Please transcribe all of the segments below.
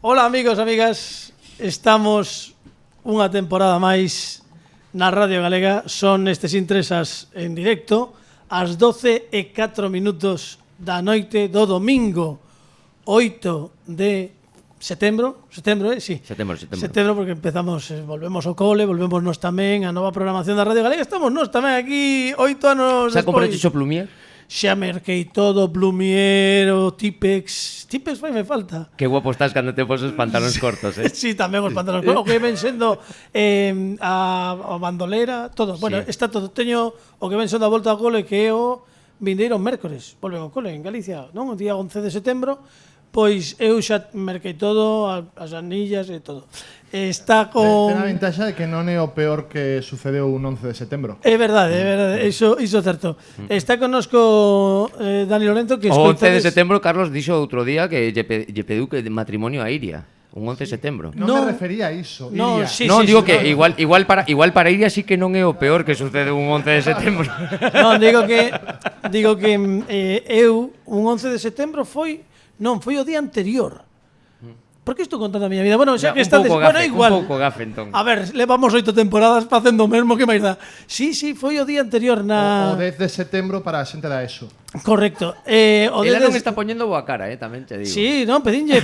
Ola amigos, amigas, estamos unha temporada máis na Radio Galega. Son estes intresas en directo ás 12:04 da noite do domingo 8 de setembro, sí. Setembro porque empezamos, volvemos ao cole, volvemos nos tamén a nova programación da Radio Galega. Estamos nos tamén aquí 8 anos despois. Xa compraste o Plumier? Xa merquei todo, Plumier, o Tipex vai me falta. Que guapo estás cando te pos os pantalóns cortos, Sí, tamén os pantalóns cortos. O que ven sendo a bandolera, todo. Bueno, está todo. Teño o que ven sendo a volta ao cole, que é o vindeiro mércores. Volven ao cole en Galicia, non? O día 11 de setembro. Pois eu xa merquei todo, as anillas e todo. Está con... Ten a ventaxa de que non é o peor que sucedeu un 11 de setembro. É verdade, iso é certo. Está connosco Dani Lorenzo, que o 11 de setembro, Carlos dixo outro día que lle pediu que de matrimonio a Iria. Un 11 de setembro. Non me refería a iso, Iria. Non, digo que igual para Iria sí que non é o peor que sucede un 11 de setembro. Non, digo que eu un 11 de setembro foi o día anterior. Por que estou contando a miña vida? Bueno, xa que estades, bueno, igual. Un pouco gafe, entón. A ver, levamos 8 temporadas facendo o mesmo, que máis dá. Sí, foi o día anterior o 10 de setembro para a xente da ESO. Correcto. Ela non está poñendo boa cara, tamén te digo. Sí, non, pedinlle.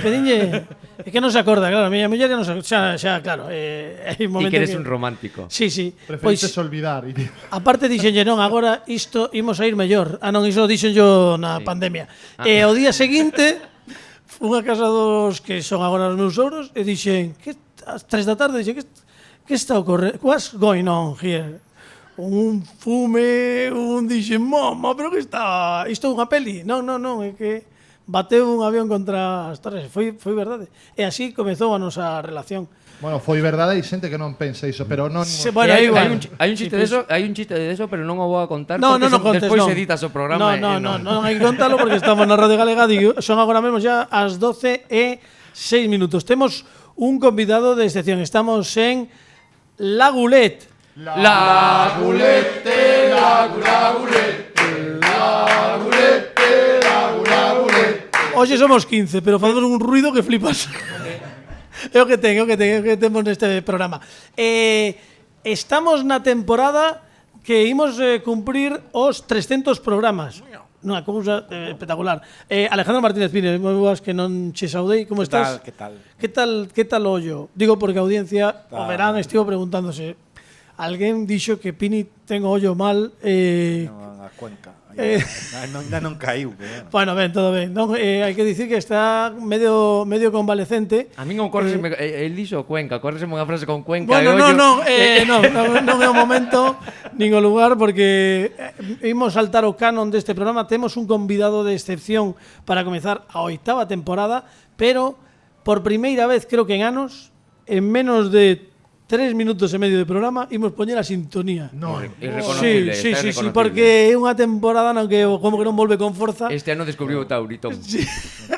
É que non se acorda, claro, a miña muller non se xa, claro, hai un momento que eres un romántico. Sí. Preferites olvidar. Aparte dixenlle, non, agora isto imos a ir mellor. Non, iso dixen yo na pandemia. O día seguinte unha casa dos que son agora os meus sogros e dixen, que ás 3 da tarde, dixen, que está ocorrendo? What's going on here? Un fume, dixen, mama, pero que está? Isto é unha peli? Non, é que bateu un avión contra as torres. Foi verdade. E así comezou a nosa relación. Bueno, foi verdade e xente que non pensa iso, pero non... Bueno, hai un chiste de eso, pero non o vou a contar porque despois editas o programa. Non hai que contalo porque estamos na Radio Galega. Son agora mesmo xa as 12:06. Temos un convidado de excepción. Estamos en La Gulette. La Gulette. Hoxe somos 15, pero facemos un ruido que flipas. É o que temos neste programa. Estamos na temporada que imos cumprir os 300 programas. Unha cousa espectacular. Alejandro Martínez Pines, moi boas que non che saudei. Como estás? Que tal? Que tal o ollo? Digo porque a audiencia o verán estivo preguntándose. Alguén dixo que Pini ten o ollo mal. Non, a Cuenca. Non caíu. Bueno, ben, todo ben. Hai que dicir que está medio convalecente. A min ocórreseme, el dixo Cuenca, ocórreseme unha frase con Cuenca. Bueno, non é o momento nin o lugar, porque imos saltar o canon deste programa. Temos un convidado de excepción para comezar a 8ª temporada, pero por primeira vez, creo que en anos, en menos de 3 minutos e medio de programa, imos poñer a sintonía. Irreconocible. Sí, porque é unha temporada non que como que non volve con forza. Este ano descubriu o Taurito. Sí.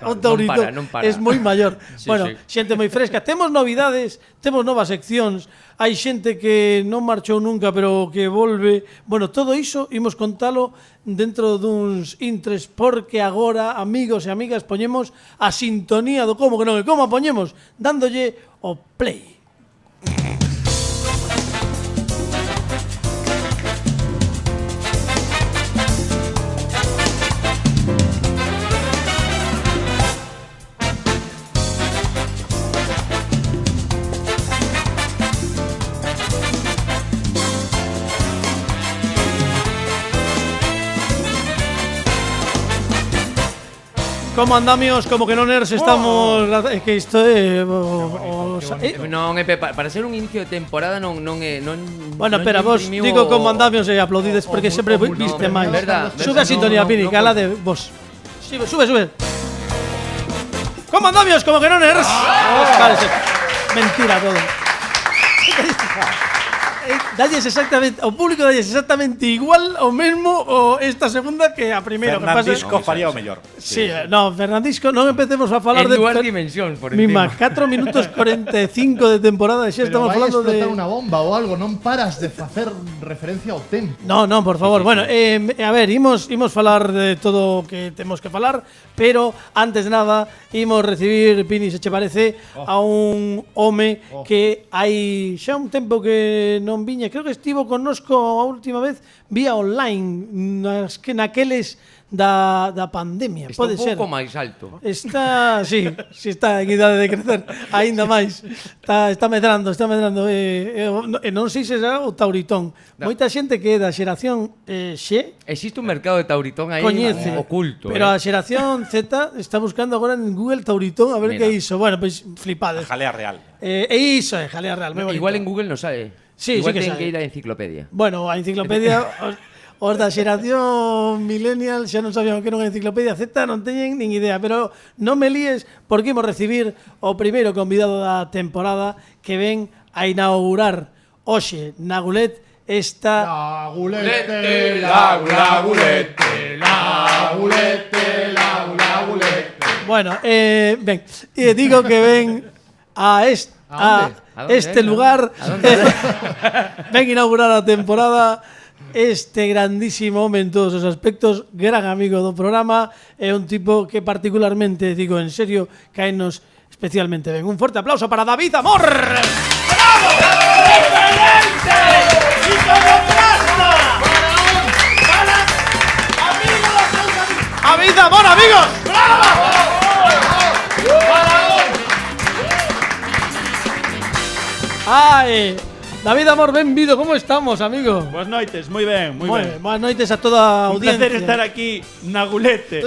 O Taurito non para. É moi maior. Xente moi fresca. Temos novidades, temos novas seccións. Hai xente que non marchou nunca, pero que volve. Bueno, todo iso imos contalo dentro duns intres, porque agora, amigos e amigas, poñemos a sintonía do como que non. E como a poñemos? Dándolle o play. Como andamios, como que non eres, estamos... É que isto é... Non, para ser un inicio de temporada non é... Bueno, espera, vos digo como andamios e aplaudides porque sempre viste máis. Sube a sintonía, Pini, que ala de vos. Sube. Como andamios, como que non eres. Mentira todo. dalles exactamente, o público dalles exactamente igual o mesmo o esta segunda que a primeira. Fernandisco faría o mellor. Sí, no, Fernandisco, non empecemos a falar En de dúas dimensións, por Mima, encima. 4 minutos 45 de temporada, xa Pero estamos vai falando de explotar unha bomba ou algo, non paras de facer referencia ao tempo. No, por favor. Bueno, a ver, imos falar de todo o que temos que falar, pero antes de nada imos recibir, Pini, se che parece, a un home que hai xa un tempo que non viña, creo que estivo connosco a última vez vía online, naqueles da pandemia, Está pode un ser. pouco máis alto. Está, sí, está en idade de crecer aínda máis. Está medrando. Non sei se será o Tauritón. Moita xente que é da xeración X Existe un mercado de tauritón aí coñece, oculto. pero a xeración Z está buscando agora en Google Tauritón a ver Mira. que é iso. Bueno, pois flipades. Jalea real. E iso é jalea real, moi bonito. Igual en Google non sabe. Sí, Igual sí que ten sabe. que ir á enciclopedia. Bueno, a enciclopedia os da xeración millennial xa non sabían o que era unha enciclopedia Z, non teñen nin idea, pero non me líes porque imos recibir o primeiro convidado da temporada que ven a inaugurar hoxe na Gulet esta Lagulete, lagulete. Bueno, ben, digo que ven a ¿A dónde? ¿A dónde? este lugar ¿A dónde? ven a inaugurar a temporada este grandísimo home en todos os aspectos, gran amigo do programa, é un tipo que particularmente, digo en serio, caenos especialmente ben. Un forte aplauso para David Amor. ¡Bravo! ¡Excelente! ¡Iconoclasta! ¡Para amigos dos seus amigos! ¡David Amor, amigos! ¡Bravo! ¡Ay! David Amor, benvido, como estamos, amigo? Boas noites, moi ben, moi ben. Boas noites a toda a Un audiencia. placer estar aquí na Gulete.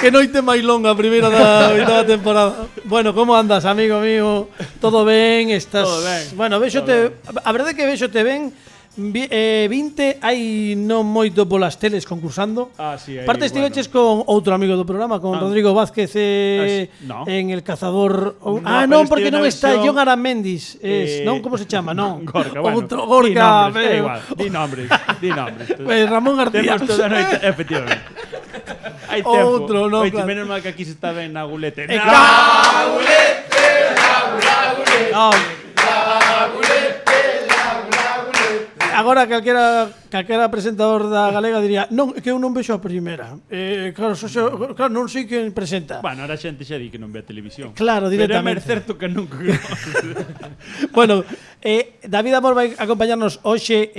Que noite máis longa a primeira da oitava temporada. Bueno, como andas, amigo mío? Todo ben? Estás... Todo ben. Bueno, véxote... A verdade é que véxote ben. 20 hai non moito polas teles concursando. Ah, sí, aí, Parte estiveches con outro amigo do programa, con Rodrigo Vázquez no. en El Cazador. No, Non, pero porque estive non na está versión- John Aramendis. Non, como se chama? Non. Gorka, bueno. Outro Gorka. Di nombres, di nombres. Ramón García. Temos toda a noite, efectivamente. Hai tempo. Outro, no, Oite, claro. menos mal que aquí se está ben na Gulete. No. Agora calquera presentador da Galega diría non, que eu non vexo a primeira. Claro, non sei quen presenta. Bueno, ahora a xente xa di que non ve a televisión. Claro, Pero é directamente. máis certo que nunca. Que Bueno, David Amor vai acompañarnos hoxe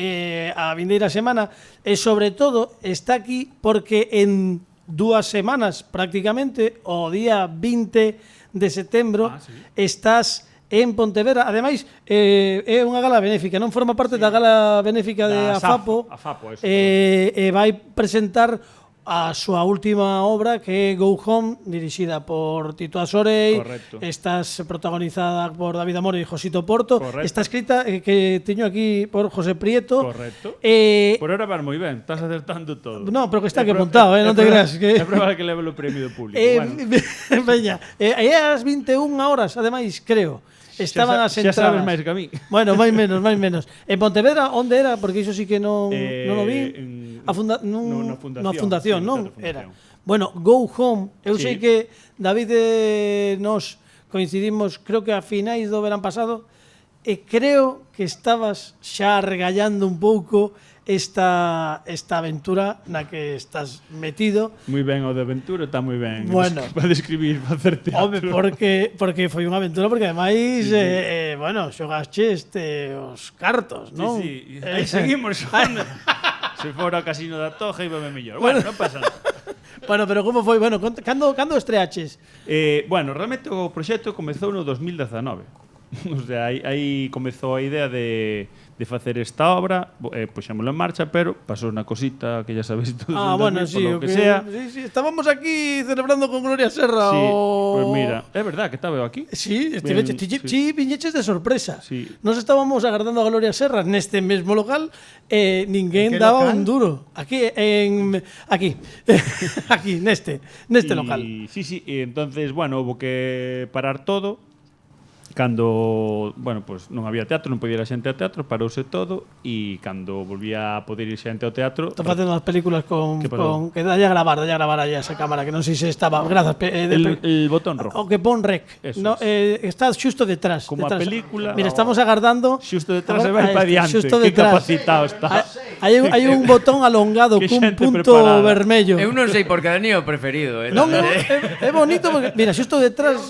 a vindeira semana e sobre todo está aquí porque en 2 semanas prácticamente, o día 20 de setembro, estás en Pontevedra. Ademais, é unha gala benéfica, non forma parte da gala benéfica de Da AFAPO. AFAPO, eso. E vai presentar a súa última obra, que é Go Home, dirixida por Tito Asorei. Correcto. Estás protagonizada por David Amor e Josito Porto. Correcto. Está escrita, que teño aquí, por José Prieto. Correcto. Eh, Por ahora vas moi ben, estás acertando todo. No, pero que está aquí apuntado, non te creas que... É probable que leve o premio do público. Bueno, Veña, e as 21 horas, ademais, creo. Estaban as xa entradas. sabes máis que a mí. Bueno, máis menos. En Pontevedra, onde era? Porque iso sí que non o vi. Na fundación, non? Teatro Era. Fundación. Bueno, Go Home. Eu Sí. sei que David nos coincidimos, creo que a finais do verán pasado, e creo que estabas xa regallando un pouco esta aventura na que estás metido. Moi ben o de aventura, está moi ben. Bueno. Para describir, para hacer teatro. Home, porque foi unha aventura, porque ademais, bueno, xogaste os cartos, non? Sí, sí. Aí seguimos xogando. Se fora o casino da Toja, íbame mellor. Bueno, non pasa nada. Bueno, pero como foi? Bueno, cando estreaches? Bueno, realmente o proxecto comezou no 2019. O sea, aí comezou a idea de facer esta obra, puxémosla en marcha, pero pasou unha cosita que ya sabéis todos, Bueno, sí, por lo que sea. Sí, estábamos aquí celebrando con Gloria Serra. Sí, pues mira, é verdad que estaba eu aquí. Sí, viñeches de sorpresa. Sí. Nos estábamos agardando a Gloria Serra neste mesmo local, ninguén ¿En qué daba local? un duro. Aquí, aquí, neste local. Sí, e entonces, bueno, houve que parar todo. Cando, bueno, pues non había teatro, non podía ir a xente ao teatro, parouse todo e cando volvía a poder ir xente ao teatro... Estou facendo as películas con ¿Qué pasó? que dalle a gravar aí esa cámara, que non sei se estaba. Grazas. el botón rojo. O que pon rec. Eso No, está xusto detrás. Como a detrás. película. Mira, estamos agardando. Xusto detrás e Agora, vai para diante. xusto Que detrás. capacitado está. Hai un botón alongado Que cun xente punto preparada. vermello. Eu non sei por que é o preferido, Non, é bonito porque mira, xusto detrás.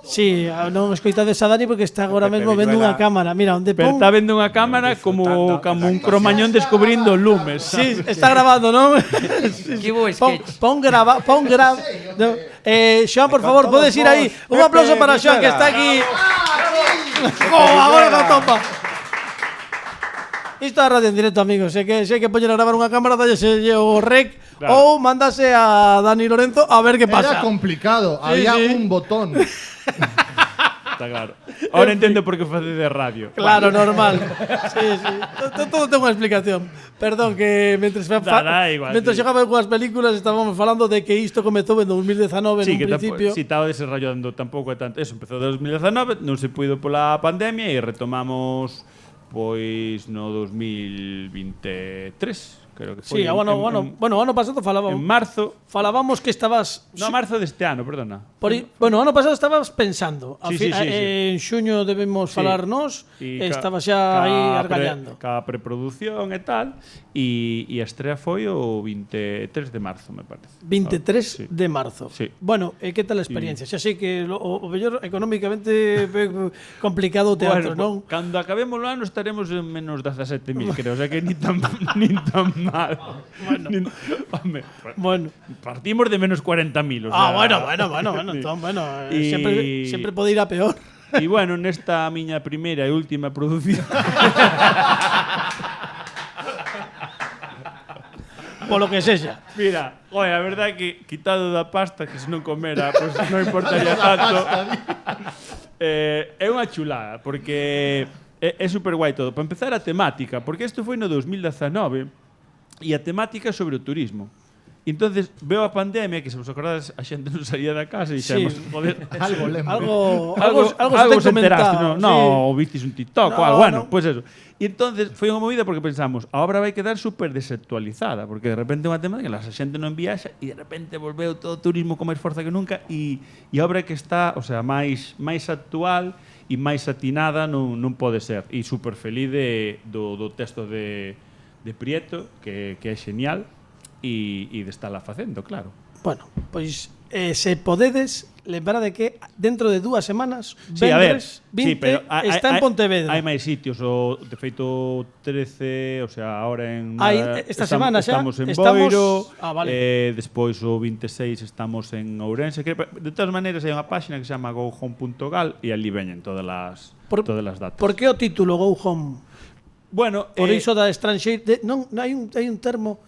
Sí, non escoitades a Dani porque está agora mesmo vendo unha cámara. Mira, onde Pero pon. está vendo unha cámara como un cromañón descubrindo lumes. Sí, está grabando, non? Que bo sketch. Pon grava. No. Xoan, por favor, podes ir aí. Un aplauso para Xoan que está aquí. Agora na topa. Isto é radio en directo, amigos. Se hai que poñer a gravar unha cámara, dállese o rec Claro. ou mándase a Dani Lorenzo a ver que pasa. Era complicado, había sí. un botón. Está claro. Ahora entendo por que face de radio. Claro, normal. Sí. Todo ten unha explicación. Perdón, que mentres Da igual, mentres sí. xogaba coas películas estábamos falando de que isto comezou en 2019 Sí, en un que principio. si estaba desarrollando tampouco é tanto. Eso empezou en 2019, non se puido pola pandemia e retomamos pois no 2023, creo que foi. Sí, ano pasado En marzo. falábamos que estabas No, marzo deste ano, perdona. ano pasado estabas pensando. Sí. En xuño debemos Sí. falarnos, E estabas xa aí ca argallando. Ca preproducción e tal, e a estrea foi o 23 de marzo, me parece. 23 Sí. de marzo. Sí. Bueno, que tal a experiencia? Xa sei que o mellor económicamente complicado o teatro, non? Cando acabemos o ano estaremos en menos 17.000, creo, o sea que ni tan mal. Bueno. Partimos de menos 40.000, o sea. Bueno, entón, siempre pode ir a peor. E bueno, nesta miña primeira e última produción Polo que sexa. Mira, a verdade é que quitado da pasta, que se non comera, pois pues non importaría tanto. É unha chulada, porque é super guai todo. Para empezar a temática, porque isto foi no 2019 e a temática é sobre o turismo. Entonces veo a pandemia, que se vos acordades, a xente non salía da casa e dixemos, joder, Algo lembro. Algo se enteraste, comentado, no, ou vistis un TikTok ou No, algo, bueno, no. pois eso. E entonces foi unha movida porque pensamos, a obra vai quedar super desactualizada, porque de repente é unha temática que a xente non viaxa e de repente volveu todo o turismo con máis forza que nunca e a obra que está, o sea, máis actual e máis atinada non pode ser. E super feliz do texto de Prieto, que é genial, e de estarla facendo, claro. Bueno, pois se podedes, lembrar de que dentro de 2 semanas, Sí, a ver, vendres 20, sí, pero está en Pontevedra. Hai máis sitios, de feito 13, o sea, ahora en Esta semana xa estamos en estamos- Boiro, vale. despois o 26 estamos en Ourense, que de todas maneiras hai unha páxina que se chama gohome.gal e ali veñen todas as datas. Por que o título Go Home? Bueno, Por iso da estranxeira, non hai un termo.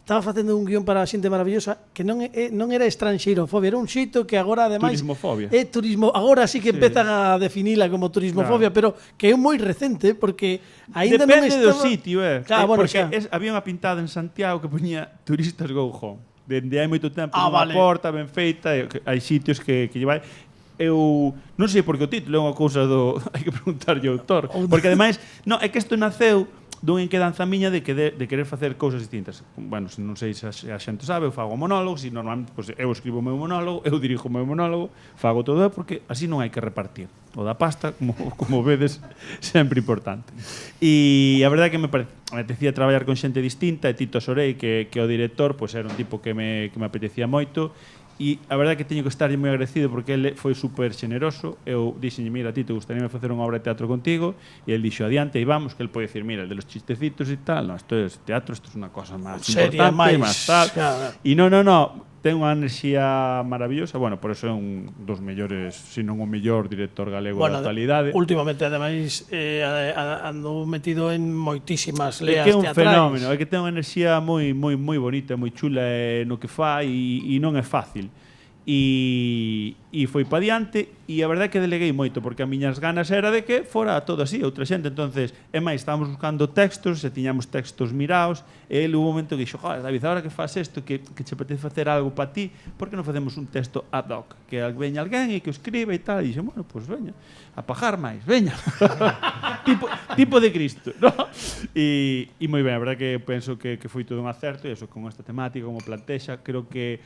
Estaba facendo un guión para a xente maravillosa que non era estranxeirofobia, era un xeito que agora ademais Turismofobia. é turismo, agora sí que empezan a definila como turismofobia, pero que é moi recente porque aínda non depende estaba... do sitio, Claro, bueno, porque xa. había unha pintada en Santiago que poñía turistas go home. Dende hai moito tempo, nunha vale. porta ben feita, e que hai sitios que lle vai. Eu non sei por que o título é unha cousa do hai que preguntarlle ao autor, porque ademais, é que isto naceu dunha inquedanza miña de querer facer cousas distintas. Bueno, non sei se a xente sabe, eu fago monólogos e normalmente eu escribo o meu monólogo, eu dirijo o meu monólogo, fago todo porque así non hai que repartir. O da pasta, como vedes, sempre importante. E a verdade é que me apetecía traballar con xente distinta, e Tito Sorei, que é o director, pois era un tipo que me apetecía moito. E a verdade é que teño que estarlle moi agradecido porque ele foi super xeneroso. Eu dixenlle, mira, Tito, gustaríame facer unha obra de teatro contigo. E ele dixo, adiante, e vamos, que ele pode decir, mira, el de los chistecitos e tal, no, isto é teatro, isto é unha cosa máis Seria importante, máis tal. claro. E non, ten unha enerxía maravillosa, bueno, por eso é un dos mellores, se non o mellor director galego da actualidade. Últimamente, ademais, ando metido en moitísimas É leas que é un teatrais. fenómeno, é que ten unha enerxía moi bonita, moi chula no que fai e non é fácil. E foi pa diante e a verdade é que deleguei moito porque a miñas ganas era de que fora todo así, outra xente. Entonces, é máis, estábamos buscando textos, se tiñamos textos miraos, e ele hubo un momento que dixo, joder, David, agora que faz isto, que che apetece facer algo para ti, por que non facemos un texto ad hoc? Que veña alguén e que o escribe e tal, e dixo, bueno, pois veña, a pajar máis, veña. tipo de Cristo, ¿no? E moi ben, a verdade que penso que foi todo un acerto, e eso, con esta temática, como plantexa, creo que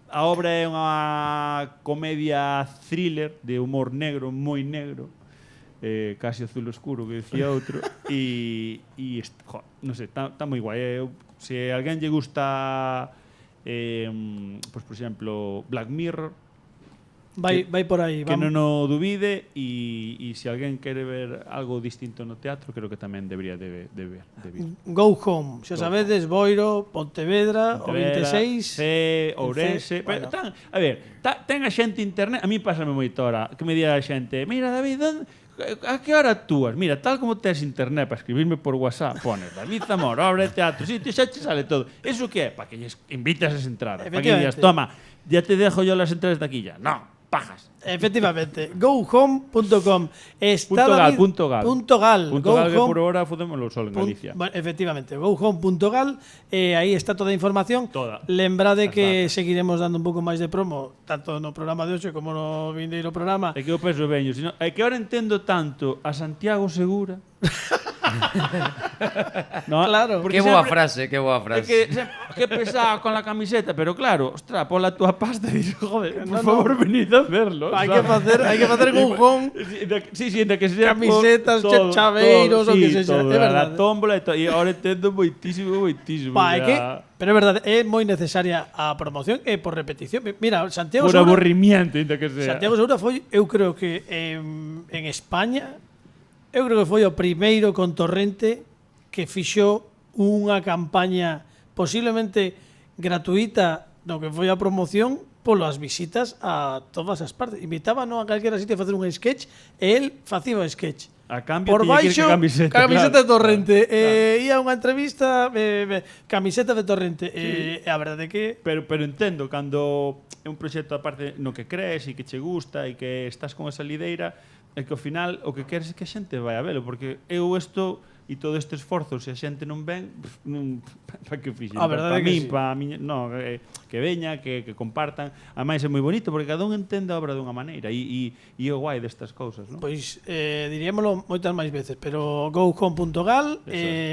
a obra é unha comedia thriller de humor negro, moi negro, casi azul oscuro, que decía outro, e non sei, está moi guai. Se a alguén lle gusta, pois, por exemplo, Black Mirror, Vai por aí. que non o dubide, e se alguén quere ver algo distinto no teatro, creo que tamén debería de ver. Go Home, xa sabedes, Boiro, Pontevedra, o 26, Ourense. Bueno. A ver, ten a xente internet, a mí pásame moito ahora, que me diga a xente, mira, David, a que hora actúas? Mira, tal como tes internet para escribirme por WhatsApp, pones David Zamora, obra de teatro, sí, xa che sale todo. Eso que é? Para que lles invitas a entrar, para que digas, toma, ya te dejo yo las entradas de taquilla. No, pajas. Efectivamente, gohome.com. Punto gal. Que por ahora fodémoslo solo en Galicia. Bueno, efectivamente, gohome.gal, aí está toda a información. Toda. Lembrade que seguiremos dando un pouco máis de promo, tanto no programa de hoxe como no vindeiro programa. É que eu penso veño, é que ahora entendo tanto a Santiago Segura. No, Claro. Qué boa frase, qué boa É frase. que pesado con la camiseta, pero claro, ostras, pon la túa pasta e dixo, joder, por favor, venid a verlo. Hai que facer Go Home. Sí, de que sea Camisetas, chaveiros, o que sexa, todo, é verdade. a tómbola e todo, e ahora entendo moitísimo. É que, pero é verdade, é moi necesaria a promoción e por repetición. Mira, Santiago por Segura, aburrimiento, ainda que sea. Santiago Segura foi, eu creo que en España, eu creo que foi o primeiro con Torrente que fixo unha campaña posiblemente gratuita no que foi a promoción polas visitas a todas as partes. Invitaban a calquera sitio a facer un sketch e el facía o sketch. A cambio, Por tiña que ir baixo, con camiseta, camiseta claro. de Torrente. Ia a unha entrevista, camiseta de Torrente. A verdade é que... Pero entendo, cando é un proxecto aparte no que crees e que che gusta e que estás con esa lideira, é que ao final o que queres é que a xente vai a velo, porque eu isto e todo este esforzo, se a xente non ven, para que fixen? A verdade para é que min, sí. para miña, no, que veña, que compartan. Ademais é moi bonito porque cada un entende a obra dunha maneira e é o guai destas cousas, non? Pois diríamolo moitas máis veces, pero gohome.gal,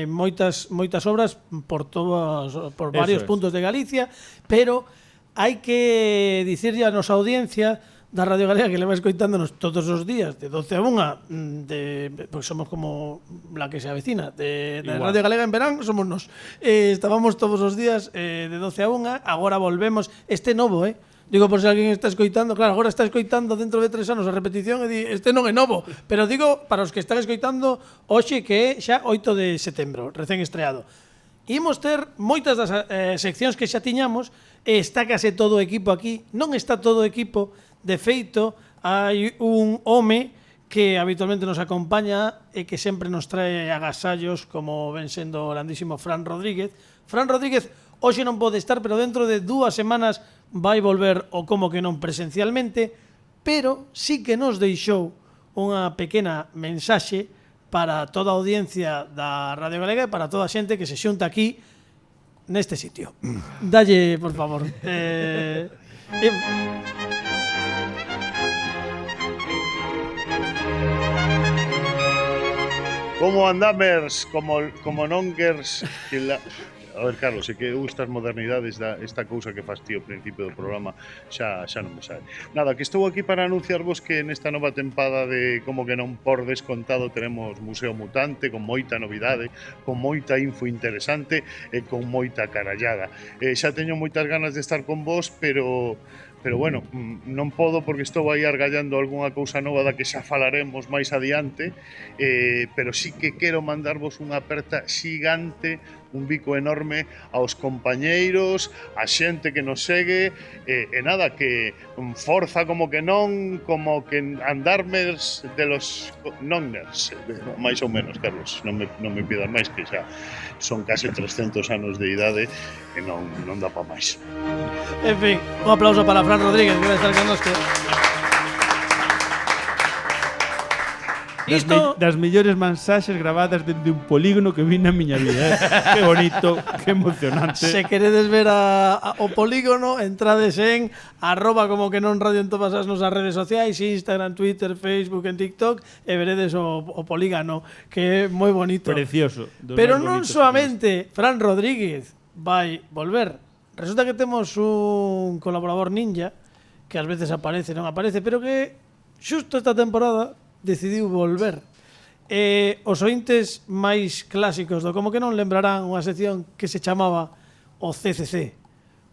moitas obras por varios puntos de Galicia, pero hai que dicirlle a nosa audiencia da Radio Galega que leva escoitándonos todos os días de 12 a 1 pues somos como la que se avecina de Radio Galega en verán, somos nos estábamos todos os días de 12 a 1, agora volvemos este novo, digo por se alguén está escoitando, claro, agora está escoitando dentro de 3 anos a repetición e di, este non é novo, pero digo para os que están escoitando hoxe que é xa 8 de setembro, recén estreado. Imos ter moitas das seccións que xa tiñamos e está case todo o equipo aquí, non está todo o equipo. De feito, hai un home que habitualmente nos acompaña e que sempre nos trae agasallos, como ven sendo o grandísimo Fran Rodríguez. Fran Rodríguez hoxe non pode estar, pero dentro de 2 semanas vai volver o como que non presencialmente, pero sí que nos deixou unha pequena mensaxe para toda a audiencia da Radio Galega e para toda a xente que se xunta aquí neste sitio. Dalle, por favor. Como andamers, como nongers que la... A ver, Carlos, é que eu estas modernidades esta cousa que fas ti ao principio do programa xa non me sabe. Nada, que estou aquí para anunciarvos que nesta nova tempada de Como que non por descontado teremos Museo Mutante con moita novidade, con moita info interesante e con moita carallada. Xa teño moitas ganas de estar con vos, pero pero bueno, non podo porque estou aí argallando algunha cousa nova da que xa falaremos máis adiante, pero sí que quero mandarvos unha aperta xigante, un bico enorme aos compañeiros, a xente que nos segue, e nada, que forza como que non, como que andarmes de los nonners, máis ou menos, Carlos, non me pidas máis, que xa son case 300 anos de idade e non dá pa máis. En fin, un aplauso para Fran Rodríguez, que vai estar con nosco. Das mellores mensaxes gravadas dende un polígono que vi na miña vida. Que bonito, que emocionante. Se queredes ver o polígono, entrades en @como que non radio en todas as nosas redes sociais, Instagram, Twitter, Facebook, en TikTok, e veredes o polígono, que é moi bonito. Precioso. Pero non solamente Fran Rodríguez vai volver. Resulta que temos un colaborador ninja que ás veces aparece, non aparece, pero que xusto esta temporada decidiu volver. Os ointes máis clásicos do Como que non lembrarán unha sección que se chamaba o CCC,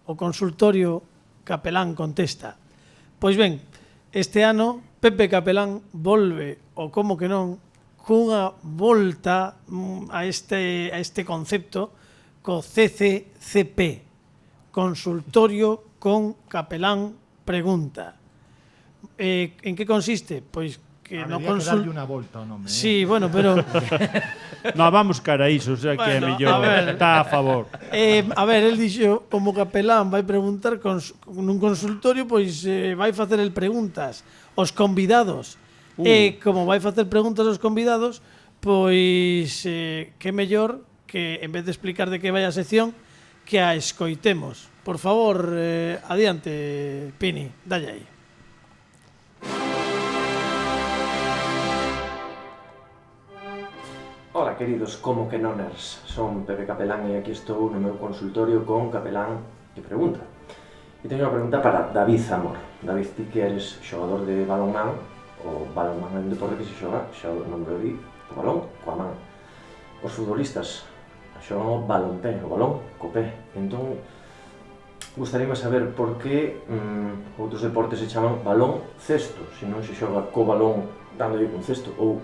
o Consultorio Capelán Contesta. Pois ben, este ano Pepe Capelán volve o Como que non cunha volta a este concepto co CCCP, Consultorio con Capelán Pregunta. En que consiste? Pois que no que darlle unha volta ao nome. Sí, bueno, pero No, vamos cara a iso, o sea que é Bueno, mellor. a ver. Está a favor. a ver, el dixo, como capelán vai preguntar nun consultorio, pois vai facer el preguntas aos convidados. E como vai facer preguntas aos convidados, pois que mellor que en vez de explicar de que vai a sección, que a escoitemos. Por favor, adiante, Pini, dalle aí. Ola, queridos Como que noners, son Pepe Capelán e aquí estou no meu consultorio con Capelán que pregunta. E teño unha pregunta para David Zamor. David, ti que eres xogador de balonmán, o balonmán é un deporte que se xoga, xa non me di, o balón coa man. Os futbolistas xogan o balonpé, o balón co pé. Entón, gustaríame saber por que outros deportes se chaman balón cesto, se non se xoga co balón dándolle un cesto, ou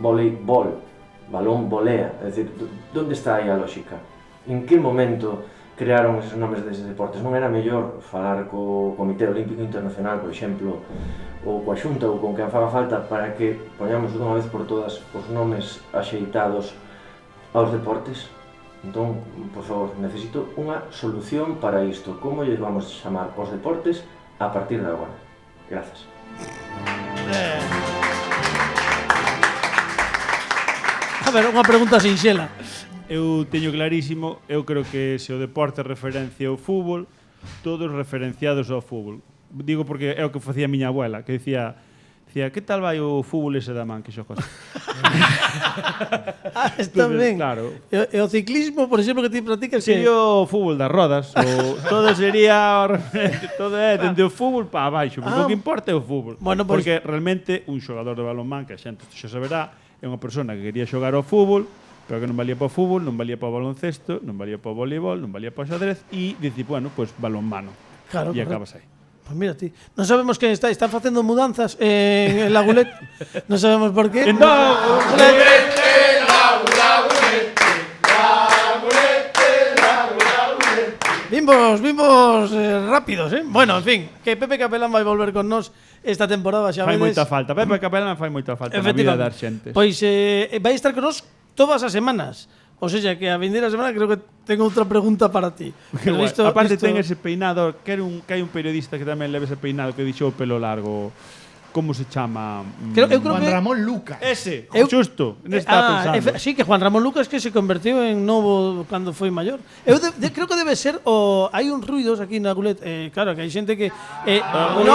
voleibol, balón volea, é dicir, onde está aí a lógica? En que momento crearon esos nomes deses deportes? Non era mellor falar co Comité Olímpico Internacional, por exemplo, ou coa Xunta ou con quen faga falta para que poñamos dunha vez por todas os nomes axeitados aos deportes? Entón, por favor, necesito unha solución para isto. Como lle vamos chamar os deportes a partir de agora? Grazas. A ver, unha pregunta sinxela. Eu teño clarísimo, eu creo que se o deporte referencia ao fútbol, todos referenciados ao fútbol. Digo porque é o que facía a miña abuela, que dicía, que tal vai o fútbol ese da man que xo cosa? Está ben. Claro. E o ciclismo, por exemplo, que ti practicas, que Sería o fútbol das rodas, todo sería todo é dende o fútbol para abaixo, porque o que importa é o fútbol. Bueno, pois- porque realmente un xogador de balonmán, que a xente xa saberá, é unha persona que quería xogar ao fútbol, pero que non valía para o fútbol, non valía para o baloncesto, non valía para o voleibol, non valía para o xadrez e dice, bueno, pues balonmano. Claro, E correcto. acabas aí. Pues mira ti, non sabemos quen está, están facendo mudanzas en la Gulet. Non sabemos por qué. Vimos rápidos, Bueno, en fin, que Pepe Capelán vai volver con nós esta temporada, xa Fai vedes. moita falta. Pepe Capelán fai moita falta na vida das xentes. Pois vai estar con nós todas as semanas. O sea, que a vindeira semana creo que tengo outra pregunta para ti. Pero Igual. isto- Aparte isto- ten ese peinado, que hai un periodista que tamén leva ese peinado que dixo o pelo largo. Como se chama? eu creo Juan que Ramón Lucas. Ese, Eu- xusto, nesta pensando. sí, que Juan Ramón Lucas que se convertiu en novo cando foi maior. Eu creo que debe ser o hai uns ruidos aquí na Gulet, claro, que hai xente que no.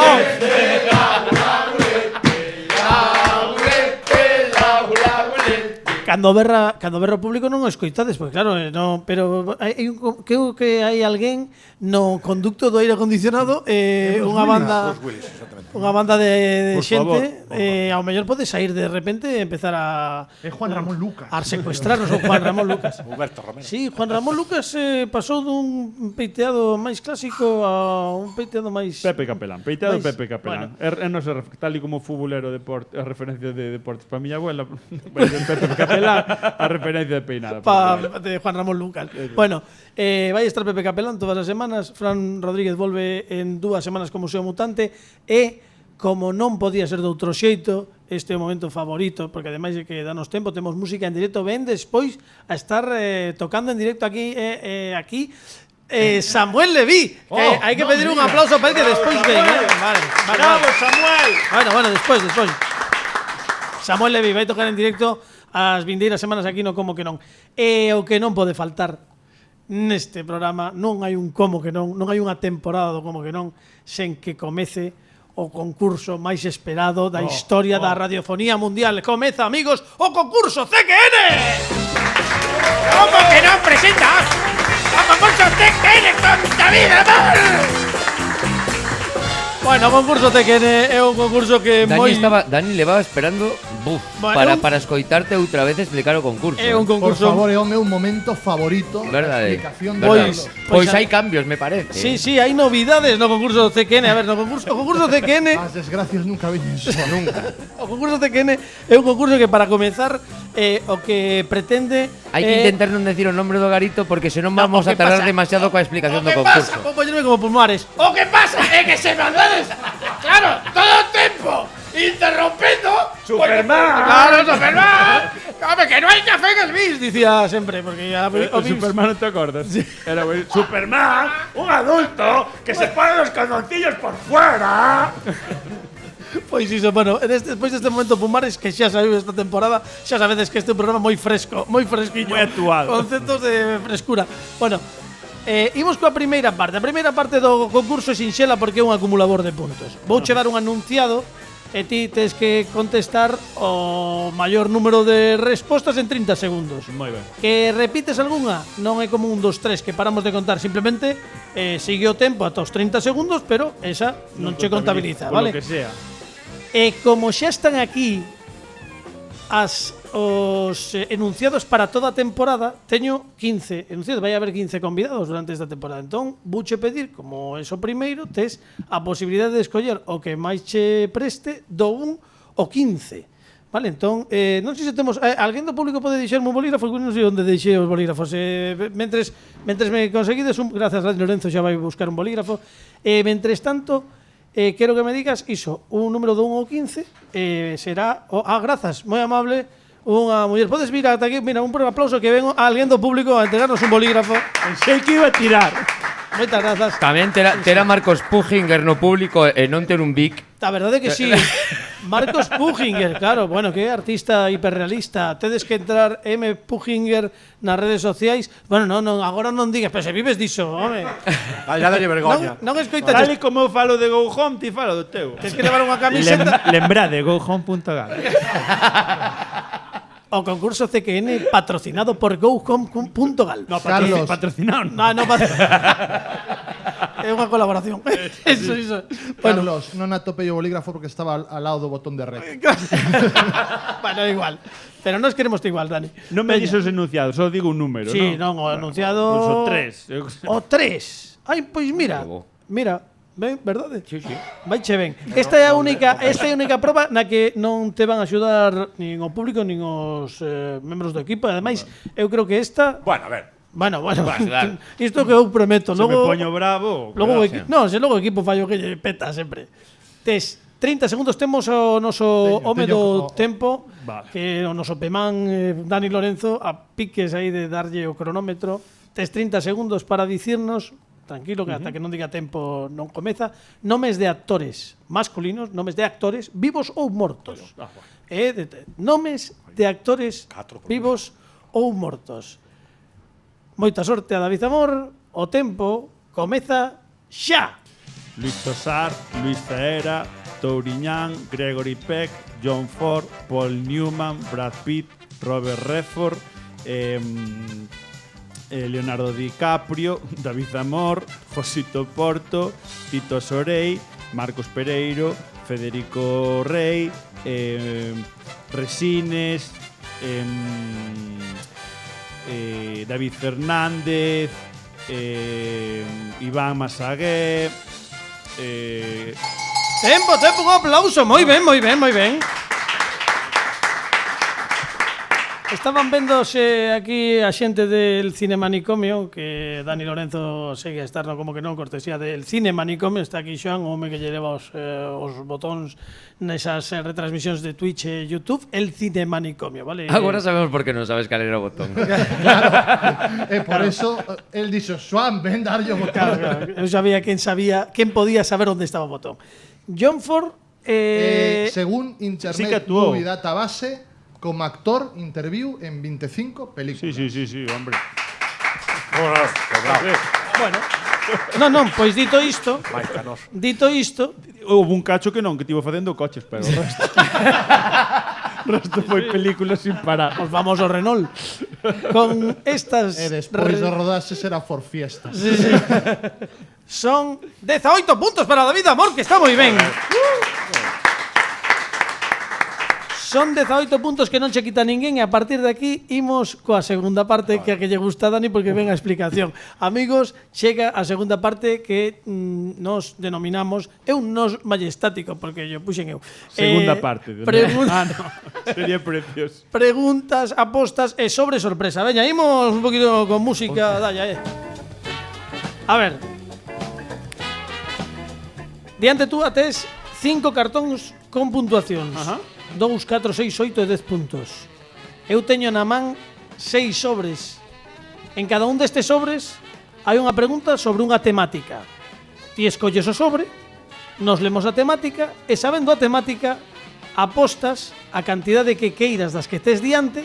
Cando berra o público non o escoitades, porque claro, no, pero creo que hai alguén no conducto do aire acondicionado, unha banda Os Willis, exactamente. Unha banda de Por xente, favor. ao mellor pode sair de repente e empezar a Juan Ramón Lucas. a secuestrarnos o Juan Ramón Lucas. Humberto Romero. Sí, Juan Ramón Lucas pasou dun peiteado máis clásico a un peiteado máis... Pepe Capelán, peiteado máis- Pepe Capelán. Bueno. Non sei, tal e como futbolero deporte, a referencia de deportes para miña abuela, Pepe Capelán, a referencia de peinada. De Juan Ramón Lucas. Bueno, vai estar Pepe Capelán todas as semanas. Fran Rodríguez volve en 2 semanas como Museo Mutante e, como non podía ser de outro xeito, este é o momento favorito, porque ademais de que danos tempo, temos música en directo, ven despois a estar tocando en directo aquí Samuel Leví, que hai que pedir un aplauso para él que despois ven, vale. ¡Bravo, Samuel! Bueno, despois. Samuel Leví vai tocar en directo as vindeiras semanas aquí no Como que non. E o que non pode faltar neste programa, non hai un como que non hai unha temporada do Como que non sen que comece o concurso máis esperado da historia da radiofonía mundial. Comeza, amigos, o concurso CQN! ¿Cómo que no presentas? ¡A concurso TQN con David Amor! Bueno, o concurso CQN é un concurso que Dani levaba esperando Bueno, para escoitarte outra vez explicar o concurso. é un Por concurso... favor, é o meu momento favorito. Verdade. A explicación Verdade. de Carlos. Pois Pois hai cambios, me parece. Sí, hai novidades no concurso CQN. A ver, o concurso CQN... As desgracias nunca veñen só. Nunca. O concurso CQN é un concurso que, para comezar, o que pretende... Hai que intentar non decir o nombre do garito porque senón No, vamos o a que tardar pasa- demasiado coa explicación do que concurso. pasa? Vou poñerme como pulmares. O que pasa é que se mandades, claro, todo o tempo interrompendo Superman! Claro, Superman. Home, que non hai café en el bis. Dicía sempre, porque o Vips- Superman, non te acordas? Era bueno. Superman, un adulto que se pone los calzoncillos por fuera. Pois iso, bueno, despois deste momento Pumares que xa saiu esta temporada, xa sabedes que este é un programa moi fresco, moi fresquiño. Moi actual. Conceptos de frescura. Bueno, imos coa primeira parte. A primeira parte do concurso é sinxela porque é un acumulador de puntos. Vou che dar un anunciado e ti tes que contestar o maior número de respostas en 30 segundos. Moi ben. Que repites algunha, non é como un 2, 3 que paramos de contar, simplemente sigue o tempo ata os 30 segundos, pero esa non che contabiliza, Por vale? lo que sea. E como xa están aquí os enunciados para toda a temporada, teño 15 enunciados, vai haber 15 convidados durante esta temporada. Entón, vouche pedir, como é o primeiro, tes a posibilidade de escoller o que máis che preste do 1 ao 15. Vale, entón, non sei se temos... alguén do público pode deixarme un bolígrafo, non sei onde deixei os bolígrafos. Mentres me conseguides gracias a Lorenzo xa vai buscar un bolígrafo. Mentres tanto, quero que me digas iso, un número do 1 ao 15, será... grazas, moi amable, unha muller. Podes vir ata aquí, mira, un aplauso que ven a alguén do público a entregarnos un bolígrafo. Pensei que iba a tirar. Moitas grazas. Tamén terá Marcos Pujinger no público e non ter un Vic. A verdade é que sí. Marcos Pujinger, claro, bueno, que é artista hiperrealista. Tedes que entrar M. Pujinger nas redes sociais. Bueno, non, agora non digas, pero se vives diso, home. Ya dalle vergoña. Non escoitas. Tal e como eu falo de Go Home, ti falo do teu. Tens que levar unha camiseta. Lembrade, gohome.gal. O concurso CQN patrocinado por GoHome.gal. No, Carlos. patrocinado. No, é unha colaboración. Eso. Bueno, Carlos, non atopei o bolígrafo porque estaba al lado do botón de rec. bueno, igual. Pero nos queremos igual, Dani. Non me Veña. dixo os enunciados, só digo un número, Sí, non? non, o anunciado... Pois o 3. O 3. Ai, pois mira. Logo. Mira, ben, verdade? Sí, sí. Vaiche ben. Esta é a única proba na que non te van a axudar nin o público nin os membros do equipo. Ademais, eu creo que esta... Bueno, a ver. Bueno. dar. Isto que eu prometo. Se me Logo, poño bravo. logo, cuidado. no, se logo o equipo fallo que lle peta sempre. Tes 30 segundos, temos o noso home do tempo, Vale. que o noso pemán Dani Lorenzo, a piques aí de darlle o cronómetro. Tes 30 segundos para dicirnos, tranquilo, que ata que non diga tempo non comeza, nomes de actores masculinos, nomes de actores vivos ou mortos. Nomes de actores vivos ou mortos. Moita sorte a David Amor, o tempo comeza xa. Luis Tosar, Luis Zaera, Touriñán, Gregory Peck, John Ford, Paul Newman, Brad Pitt, Robert Redford, Leonardo DiCaprio, David Amor, Josito Porto, Tito Sorey, Marcos Pereiro, Federico Rey, Resines, David Fernández, Iván Masagué. Tempo, un aplauso. Moi ben. Estaban vendose aquí a xente del Cine Manicomio, que Dani Lorenzo segue a estar, no, como que non, cortesía del Cine Manicomio. Está aquí Xoan, o home que lle leva os botóns nesas retransmisións de Twitch e YouTube, el Cine Manicomio, vale? Agora sabemos por que non sabes cal era o botón. Por eso, él dixo, Xoan, ven darlle o botón. Claro. Eu sabía quen podía saber onde estaba o botón. John Ford, según sí que Internet actuó. Movie Database, como actor interview en 25 películas. Sí, hombre. bueno, non, pois dito isto, Houve un cacho que non, que tivo facendo coches, pero o resto. O resto foi películas sin parar. os vamos ao Renault. Con estas... E despois do rodaxe será for fiestas. Sí. Son 18 puntos para David Amor, que está moi ben. Son 18 puntos que non che quita ninguén, e a partir de aquí imos coa segunda parte, que a que lle gusta a Dani porque ven a explicación. Amigos, chega a segunda parte que nos denominamos nos majestático, porque yo puxen eu. Segunda parte. No, sería precioso. Preguntas, apostas e sobre sorpresa. Veña, imos un poquito con música, dalla, A ver. Diante tú ates 5 cartóns con puntuacións. 2, 4, 6, 8 e 10 puntos. Eu teño na man 6 sobres. En cada un destes sobres hai unha pregunta sobre unha temática. Ti escolles o sobre, nos lemos a temática e sabendo a temática apostas a cantidade que queiras das que tes diante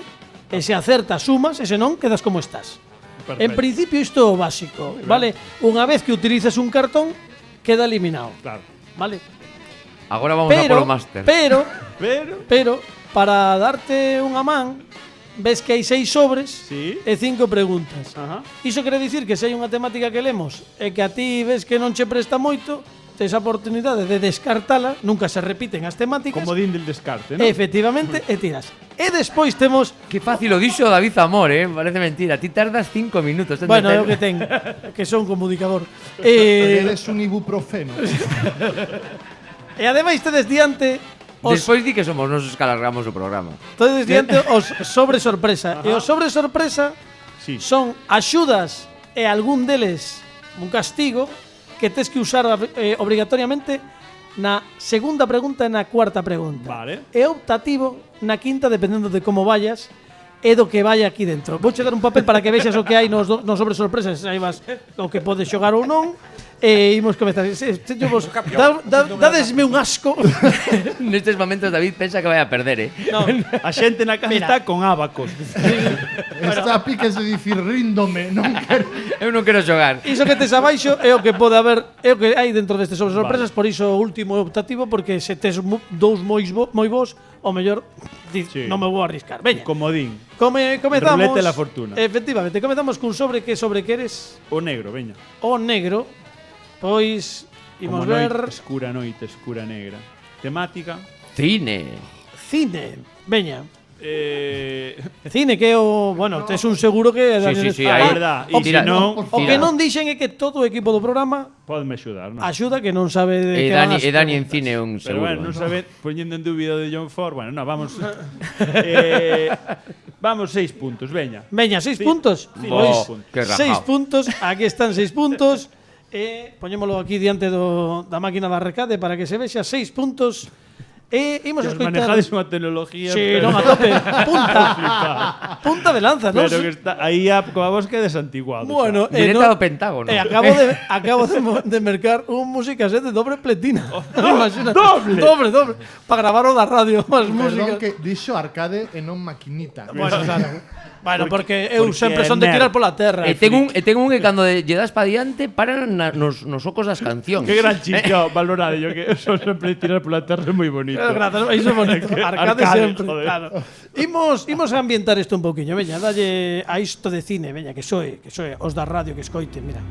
e se acertas sumas e se non quedas como estás. Perfecto. En principio isto é o básico, vale? Unha vez que utilizas un cartón queda eliminado. Claro. Vale? Agora vamos a polo máster. Pero para darte unha man, ves que hai 6 sobres Sí. e 5 preguntas. Ajá. Iso quere dicir que se hai unha temática que lemos e que a ti ves que non che presta moito, tes a oportunidade de descartala, nunca se repiten as temáticas. Comodín del descarte, ¿no? Efectivamente, e tiras. E despois temos... Que fácil o dixo David Amor, parece mentira. Ti tardas 5 minutos en Bueno, é o meter- que ten, que son comunicador. Eres un ibuprofeno. E ademais tedes diante os Despois di que somos nos que alargamos o programa. tedes diante os sobre sorpresa. E os sobre sorpresa Sí. son axudas e algún deles un castigo que tes que usar obrigatoriamente na segunda pregunta e na cuarta pregunta. Vale. É optativo na quinta dependendo de como vayas e do que vaya aquí dentro. Vouche dar un papel para que vexas o que hai nos sobre sorpresas, aí vas o que podes xogar ou non. E imos comezar. Dadesme un asco. Nestes momentos David pensa que vai a perder, No. A xente na casa Mira. está con abacos. Está a piques de dicir ríndome, non quero. Eu non quero xogar. Iso que tes abaixo é o que pode haber, é o que hai dentro deste sobre sorpresas, por iso o último é optativo, porque se tes dous moi vos, o mellor Sí. non me vou arriscar. Veña, Comodín. comezamos. Ruleta de la fortuna. Efectivamente, comezamos cun sobre que queres O negro, veña. o negro. Pois imos Como ver noite, escura negra. Temática. Cine. cine. Veña. Cine que é o, bueno, tes un seguro que Sí, A aí. verdad. O E Tira. se non, O que non dixen é que todo o equipo do programa podme axudar, non? axuda que non sabe de E que van Dani, as e Dani en preguntas. cine é un Pero seguro. bueno, non sabe, poñendo en dúbida de John Ford, bueno, no, vamos. Vamos 6 puntos, veña. Veña, 6 puntos. Bo, Pois, que 6 rajao. puntos, aquí están 6 puntos. Poñémolo aquí diante da máquina da recade para que se vexa 6 puntos. Imos a Que os escoitar. manejades unha tecnología. Sí, pero- non a tope. Punta. Flipar. Punta de lanza, non? Pero que está aí a coa voz que desantiguado. Bueno, Directa do Pentágono. acabo de mercar un musicaset de dobre pletina. Imagina. doble. Dobre. Para gravar o da radio, as músicas. Perdón que dixo arcade e non maquinita. Bueno, claro. Bueno, porque eu Porque sempre é son de nerd. tirar pola terra. E ten un que cando lle das pa diante para nos ocos das cancións. Que gran chico, valorade yo que son sempre tirar pola terra é moi bonito. Grazas, iso é bonito. Arcade sempre, joder. claro. Imos a ambientar isto un pouquiño, veña, dalle a isto de cine, veña, que soe os da radio que escoiten, mira.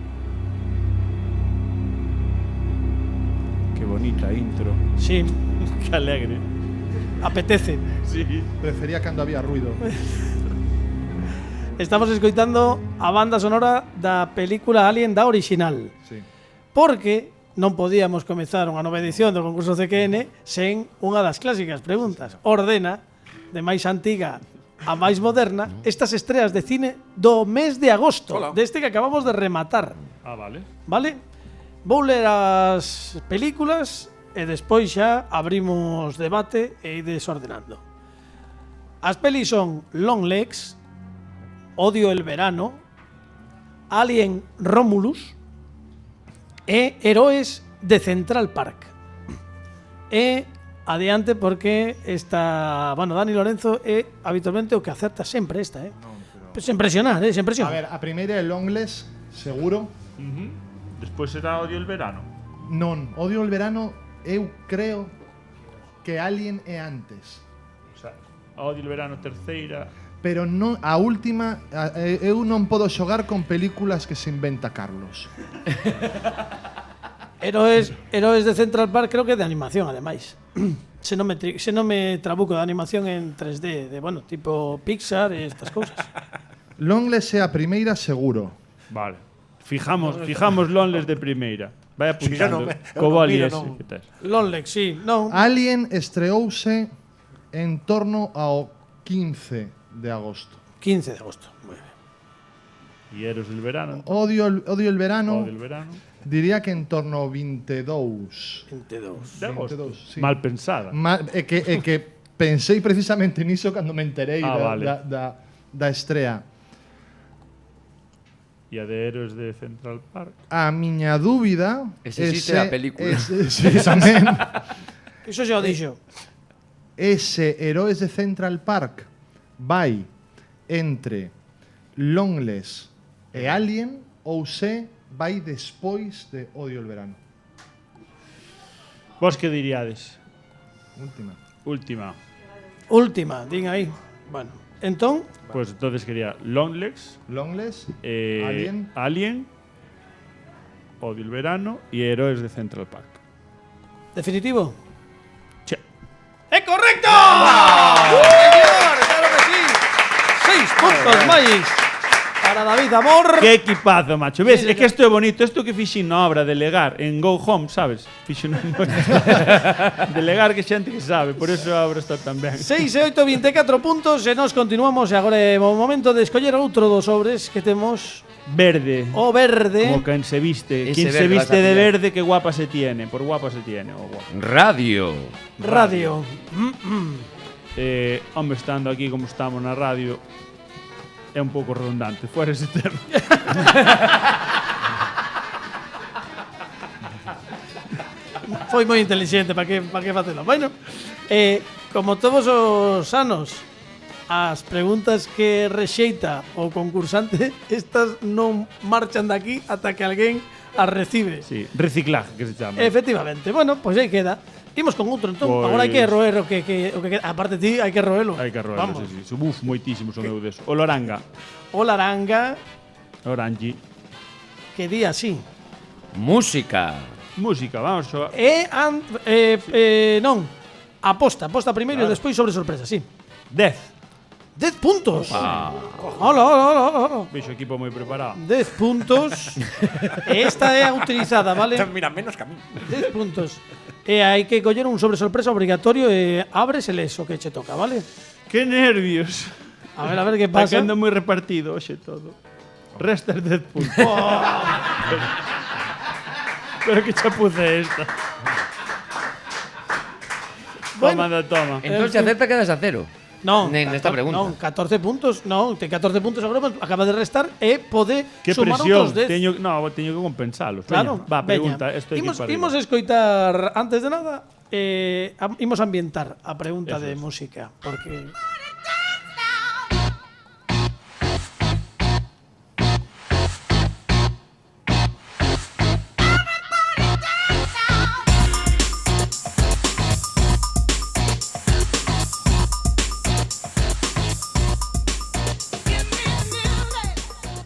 Que bonita intro. Sí, Que alegre. apetece. Sí. Prefería cando había ruido. Estamos escoitando a banda sonora da película Alien da original. Sí. Porque non podíamos comezar unha nova edición do concurso CQN sen unha das clásicas preguntas. Ordena, de máis antiga a máis moderna, estas estreas de cine do mes de agosto, deste que acabamos de rematar. Ah, vale. Vale? Vou ler as películas e despois xa abrimos debate e ides ordenando. As pelis son Longlegs, Odio el verano, Alien Romulus e Heroes de Central Park. E adiante porque esta, bueno, Dani Lorenzo é habitualmente o que acerta sempre esta, Sen presionar, sen A presión. ver, a primeira é Longlegs, seguro. Despois será Odio el verano. Non, Odio el verano, eu creo que Alien é antes. O sea, Odio el verano terceira. Pero non, a última, eu non podo xogar con películas que se inventa Carlos. Heroes de Central Park creo que é de animación, ademais. Se non me trabuco de animación en 3D, de, bueno, tipo Pixar e estas cousas. Longlegs é a primeira, seguro. Vale. Fijamos Lonles de primeira. Vai Sí, yo apuntando. non me- eu Co non boli miro, ese non. que tes. Longlegs, sí, non. Alien estreouse en torno ao 15 de agosto. 15 de agosto. Muy bien. E Heroes del verano. Odio el verano, Odio el verano. diría que en torno ao 22. 22. De agosto. 22, sí. Mal pensada. É que pensei precisamente niso cando me enterei Vale. da estrea. E a de Heroes de Central Park. A miña dúbida Ese existe a película. Sí, tamén. Iso xa o dixo. Ese Heroes de Central Park vai entre Longlegs e Alien ou se vai despois de Odio el verano. Vos que diríades? Última. Última, din aí. Bueno, entón, Pues entonces quería Longlegs, Longlegs, Alien, Odio el verano y Heroes de Central Park. definitivo. Che. ¡É correcto! Señor, claro que sí. 6 puntos máis para David Amor. ¡Qué equipazo, macho! ¿Ves? Sí, Es que esto es bonito. Esto que fixen na obra delegar en Go Home, sabes? Fixen delegar que xente que sabe. Por eso a obra está tan ben. 6 e 8, 24 puntos. E nos continuamos. E agora é o momento de escoller outro dos sobres que temos. Verde. O verde. Como quien se viste. Ese Quien se verde vas viste a de pillar. verde, qué guapa se tiene. Por guapa se tiene. Oh, guapa. Radio. Radio. Hombre, estando aquí como estamos na radio, é un pouco redundante. Fuera ese termo. Foi moi inteligente, para que facelo. Bueno, como todos os anos, as preguntas que rexeita o concursante, estas non marchan daqui ata que alguén as recibe. Sí, reciclaje que se chama. Efectivamente. Bueno, pois aí queda. Imos con outro, entón. Pois- Agora hai que roer o que queda. Aparte ti, hai que roelo. Hai que roerlo, Vamos. sí, sí. Uf, moitísimo son eu deso. O Loranga. O laranga, Orangi. que di así. Música. Música, vamos a... Non. Aposta primeiro e despois sobre sorpresa, sí. 10. 10 puntos. Hola. Veixo equipo moi preparado. 10 puntos. Esta é a utilizada, vale? Mira, menos que a mí. 10 puntos. E hai que coller un sobre sorpresa obrigatorio e abres el eso que che toca, vale? Que nervios. A ver que Está pasa. quedando moi repartido hoxe todo. Restas 10 puntos. Pero que chapuza é esta. Bueno. Toma. Entonces, si acepta, quedas a cero. Non, Nesta pregunta. Non, 14 puntos, non, ten 14 puntos agora, pues, acaba de restar e pode Que sumar presión. outros 10. Teño que compensalos. Claro, Veña, va, pregunta. veña. Esto Imos escoitar, antes de nada, imos ambientar a pregunta Eso de es. música, porque...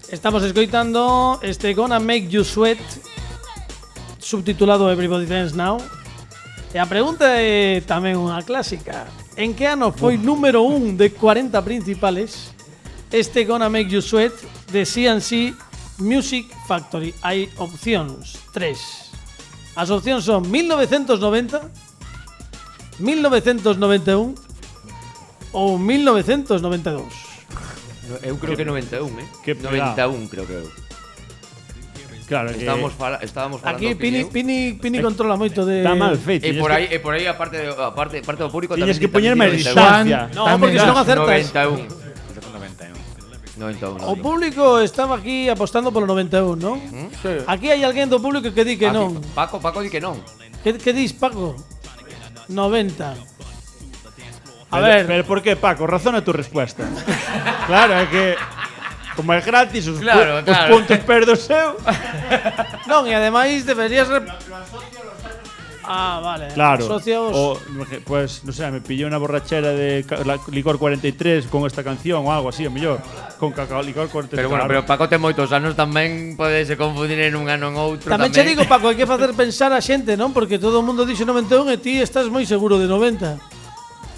Estamos escoitando este Gonna Make You Sweat, subtitulado Everybody Dance Now, E a pregunta é tamén unha clásica. En que ano foi número 1 de 40 principales este Gonna Make You Sweat de C&C Music Factory? Hai opcións, 3. As opcións son 1990, 1991 ou 1992. Eu creo que 91, Que 91 creo que eu. Claro, que Estábamos falando Aquí opinión. Pini controla moito de... está mal feito. E por aí aparte do público Tiñes que tamén poñerme a dicen distancia. No, porque se non acertas. 91. O público estaba aquí apostando polo 91, non? Aquí hai alguén do público que di que non. Paco di que non. Que dis, Paco? 90. A Pero, ver, pero por qué, Paco? Razona tu respuesta. Claro, é que como é gratis, os Claro. puntos perdo seu. non, e ademais deberías... Ah, vale. Claro. Socios... O, pues, no sé, me pillé una borrachera de licor 43 con esta canción o algo así, a mellor. Con cacao, licor 43. Pero bueno, pero claro. Paco ten moitos anos tamén podese confundir en un ano en outro Tamén che digo, Paco, hai que facer pensar a xente, non? Porque todo o mundo dixe 91 e ti estás moi seguro de 90.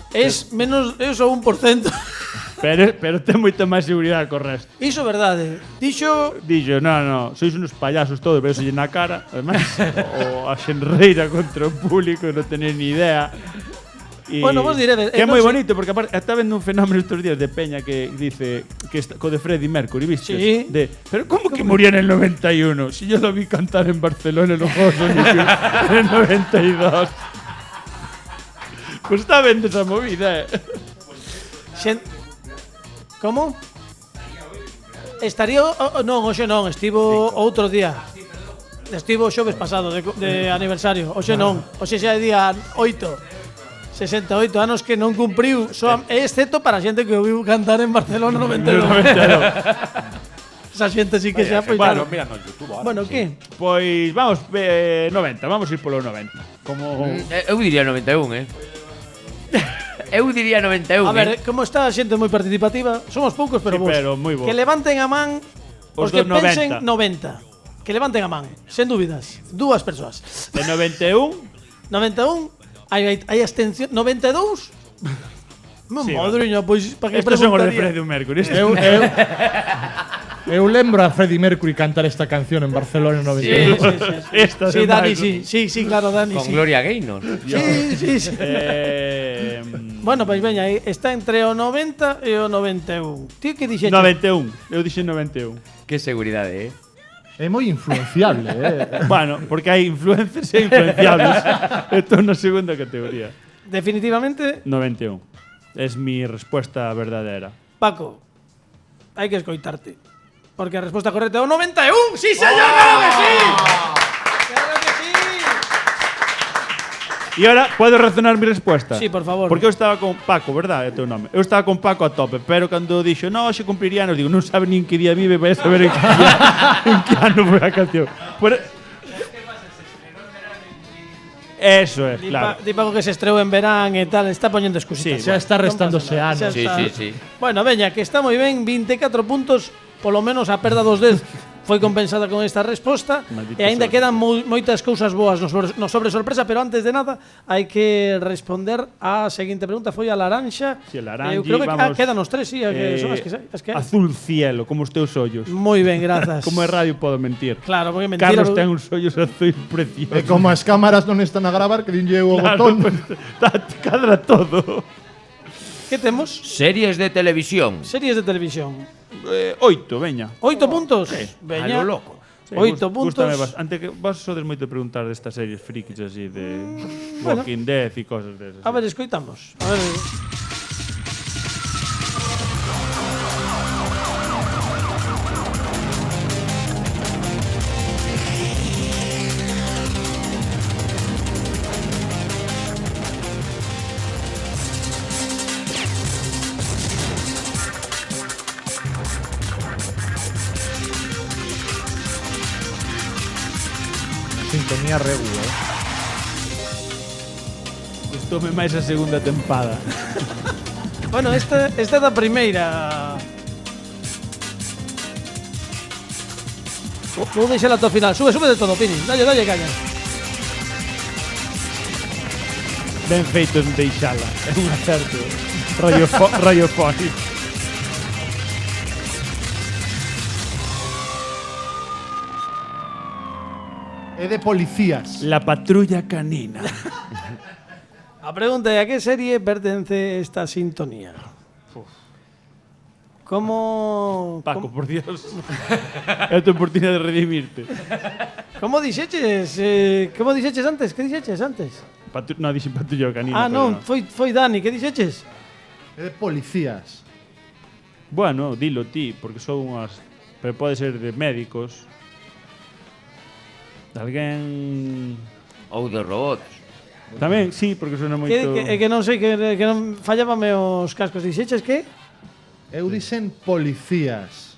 Es menos, eso 1%. Pero ten moita máis seguridade co resto. Iso é verdade. Dixo... Dixo, no, sois unos payasos todos, pero se na cara, además, o a xenreira contra o público, non tenéis ni idea. Y Bueno, vos diredes, que é non moi sei- bonito, porque aparte, está vendo un fenómeno estos días de Peña que dice que está, co de Freddie Mercury, ¿viste? Sí. Pero ¿cómo que murió en el 91? Si yo lo vi cantar en Barcelona en los Juegos Olímpicos en el 92. Pues está vendo esa movida, Como? Estaría... non, hoxe non, estivo outro día. Estivo o xoves pasado de aniversario. Hoxe non, hoxe xa é día 8. 68 anos que non cumpriu, excepto para a xente que o viu cantar en Barcelona 92. Esa xente sí que xa foi Bueno, claro. mira no YouTube ahora. Bueno, que? Pois vamos 90, vamos a ir polo 90. Como Eu diría 91, Eu diría 91. A ver, como está a xente moi participativa, somos poucos, pero Sí, vos. pero moi bo. Que levanten a man os Os que dos 90. pensen 90. Que levanten a man, sen dúbidas. Dúas persoas. de 91 91, hai abstención. 92? Sí, Madriña, pois para que estos son os de preguntaría? Freddie Mercury. Eu lembro a Freddie Mercury cantar esta canción en Barcelona en 92. Esta Sí, de Dani, Michael. sí, claro, Dani, Con sí. Gloria Gaynor. Sí. Bueno, pois veña, aí está entre o 90 e o 91. Ti que dixeche? 91. Eu dixen 91. Qué seguridade, É moi influenciable, Bueno, porque hai influencers e influenciables. Esto é na segunda categoría. Definitivamente, 91. Es mi respuesta verdadera. Paco, hai que escoitarte. Porque a resposta correcta é o 91. ¡Sí, señor! ¡Claro que sí! ¡Claro que sí! E ahora, podo razonar mi respuesta? Sí, por favor. Porque eu estaba con Paco, verdad? É teu nome. Eu estaba con Paco a tope, pero cando dixo, no, xe cumpliría anos, digo, non sabe nin que día vive, vai a saber en que ano foi a canción. Eso es, claro. Di Paco que se estreou en verán e tal, está poñendo excusitas. Xa está restándose Xa anos. está. Sí. Bueno, veña, que está moi ben, 24 puntos, polo menos a perda dos 10 foi compensada con esta resposta. Maldito E aínda sea. quedan moitas cousas boas no sobre sorpresa, pero antes de nada hai que responder á seguinte pregunta, foi a laranxa. Sí, a laranxa, Eu creo que vamos, quedan os tres, sí, que son as que hai. Azul cielo, como os teus ollos. Moi ben, grazas. Como é radio podo mentir. Claro, porque mentira. Carlos ten uns ollos azuis preciosos. E como as cámaras non están a gravar, que dinlle o Claro, botón. pues, cadra todo. Que temos? Series de televisión. Series de televisión. 8, veña. 8 puntos. A Veña. lo loco. 8 puntos. Antes que vos sodes moito de preguntar destas series frikis así de bueno. Walking Dead e cosas desas. A ver, escoitamos. A ver. Sintonía regu, Gustoume máis a segunda tempada. Bueno, esta é da primeira. Vou deixar ata o final. Sube de todo, Pini. Dalle, caña. Ben feito en deixala. É un acerto radiofónico. É de policías. La patrulla canina. A pregunta é a que serie pertence esta sintonía? Como... Paco, por Dios. É a tua oportunidade de redimirte. Como dixeches? Como dixeches antes? Que dixeches antes? Non, dixen patrulla canina. Ah, non, foi Dani, que dixeches? É de policías. Bueno, dilo ti, porque son unhas... Pero pode ser de médicos. De alguén... Ou de robots. Tamén, sí, porque suena moito... Que non sei, que non fallábame os cascos. Dixeches que? Eu dixen policías.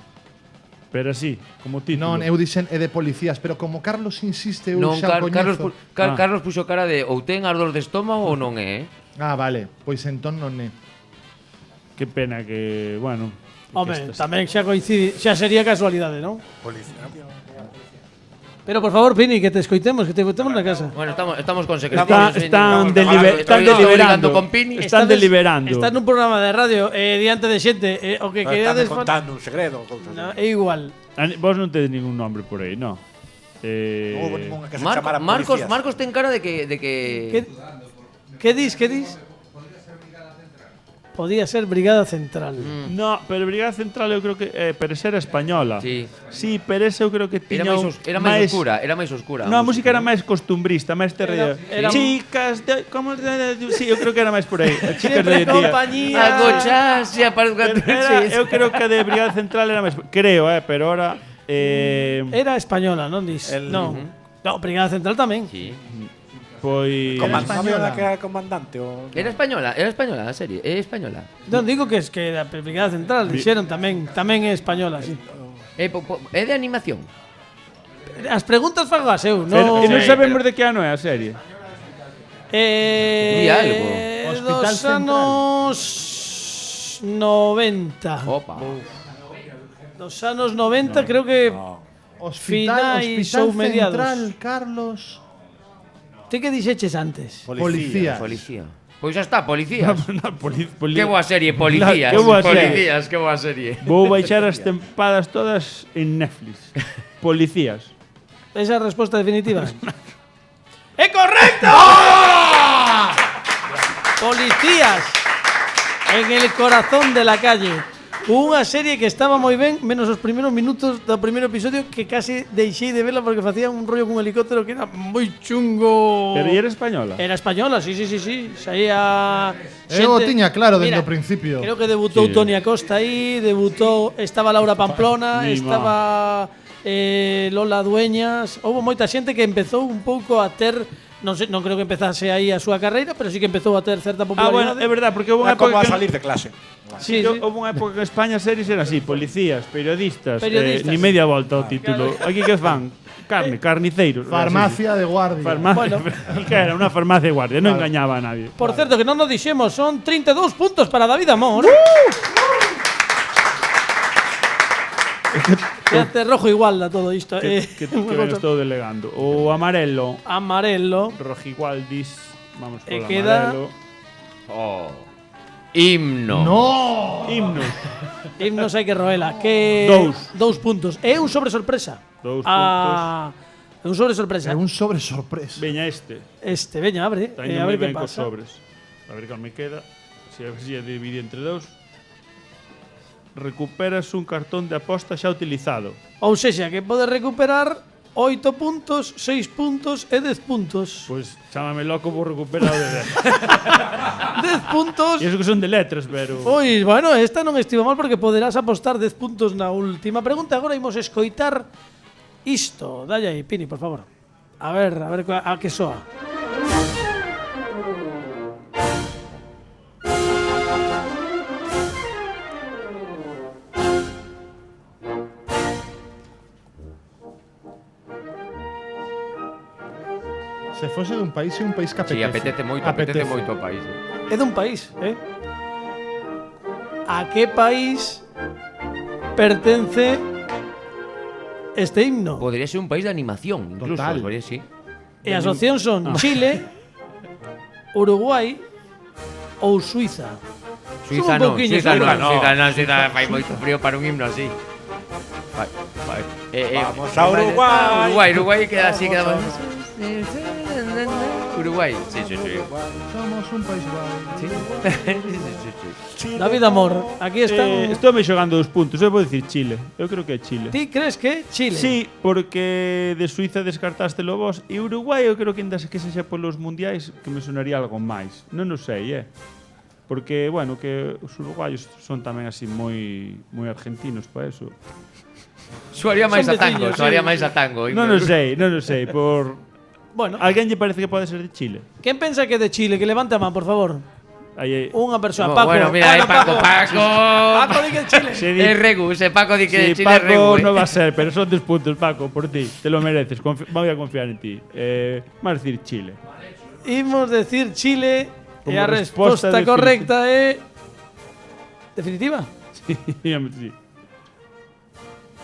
Pero así, como título. Non, eu dixen é de policías, pero como Carlos insiste, eu Non, xa o coñezo. Carlos puxo cara de ou ten ardor de estómago ou non é, Ah, vale, pois entón non é. Qué pena que, bueno... Home, tamén xa coincide, xa sería casualidade, non? Policía. Pero por favor, Pini, que te escoitemos na casa. Bueno, estamos con secretarios. Están Están deliberando. con Pini. Están deliberando. Estás nun programa de radio diante de xente, o que Están queredes contando un segredo. Cousas no, é igual. Vos non tedes ningún nombre por aí, no? Non houve ningunha que se chamara policías. Marcos ten cara de que Que dis? Podía ser Brigada Central. No, pero Brigada Central eu creo que pero esa era española. Sí. Sí, pero esa eu creo que tiña era máis oscura. No, a música era máis costumbrista, máis terreo. Era- Chicas, como sí, eu creo que era máis por aí. Chicas Siempre de hoy en día. compañía. Agochas e Eu creo que a de Brigada Central era máis, creo, pero ahora Era española, non dis? No. No, Brigada Central tamén. Sí. pois española. Que era comandante o... Era española a serie, é española. Non digo que es que a Brigada Central dixeron tamén é española, sí. É de animación. As preguntas fagas eu, pero, non non sabemos de que ano é a serie. Di algo. Hospital Dos anos 90. Opa. Dos anos 90 creo que Hospital Hospital mediados. Central, Carlos. Ti que dixeches antes? Policías. Policía. Pois xa está, policías. Que Que boa serie, policías. Que boa serie. Policías, que boa serie. Vou baixar as tempadas todas en Netflix. Policías. Esa é a resposta definitiva. ¡É correcto! Policías en el corazón de la calle. Unha serie que estaba moi ben, menos os primeiros minutos do primeiro episodio, que casi deixei de verla porque facía un rollo cun helicóptero que era moi chungo. Pero era española. Era española, sí. Saía Eu o tiña claro Mira, desde o principio. Creo que debutou Sí. Toni Acosta aí, estaba Laura Pamplona, Mima. estaba Lola Dueñas. Houve moita xente que empezou un pouco a ter, non creo que empezase aí a súa carreira, pero sí que empezou a ter certa Bueno, popularidade. é verdad, porque houve unha Era como época a salir de clase. Sí, Houve unha época que en España as series eran así, policías, periodistas, Periodistas. ni media volta ao título. Aquí que fan? Carniceiros. Farmacia de guardia. Farmacia. Que era unha farmacia de guardia, non engañaba a nadie. Por certo, que non nos dixemos, son 32 puntos para David Amor. Quedaste rojo igual a todo isto. Que ben estou delegando. O amarelo, Amarelo. rojigualdis, vamos E con queda- amarelo. Oh. Himno. No. Himnos. Himnos hai que roela. Que 2 puntos. É un sobre sorpresa. 2 É un sobre sorpresa. É un sobre sorpresa. Veña este. Veña, abre. Está indo A moi ver que ben cos pasa. sobres. A ver cal me queda. Se a ver se divide entre dous. Recuperas un cartón de aposta xa utilizado. Ou sexa, que podes recuperar 8 puntos, 6 puntos e 10 puntos. Pois chámame loco por recuperar o de 10 puntos. E iso que son de letras, pero... Pois, bueno, esta non estivo mal porque poderás apostar 10 puntos na última pregunta. Agora imos escoitar isto. Dalle aí, Pini, por favor. A ver a que soa. Se fose dun país, é un país que apetece. Sí, apetece moito o país. É dun país, A que país pertence este himno? Podría ser un país de animación, incluso. Total. Podría, sí. E as opcións son Chile, Uruguai ou Suiza? Suiza Sube un non, pouquiño, Suiza fai moito frío para un himno así. Vamos a Uruguai. Uruguai queda así, quedamos. Uruguai. Sí. Somos un país guai. David Amor, aquí están. Estou me xogando 2 puntos. Eu vou dicir Chile. Eu creo que é Chile. Ti crees que Chile? Sí, porque de Suiza descartástelo vos e Uruguai eu creo que ainda que sexa polos mundiais que me sonaría algo máis. Non o sei, Porque, bueno, que os uruguaios son tamén así moi argentinos para eso. Soaría máis Son a tango, veciños, soaría sí. máis a tango. Non o sei, por... Bueno, Alguén lle parece que pode ser de Chile? quen pensa que é de Chile? Que levante a man, por favor. Aí, Unha persoa, No, Paco. bueno, mira, Paco. Paco di que é Chile. se di... É Regus, Paco di que Sí, Chile é Paco Regus. non va a ser, pero son 2 puntos, Paco, por ti. Te lo mereces, voy a confiar en ti. Vas a decir Chile. Imos decir Chile Como e a resposta resposta correcta é... Definitiva? Sí.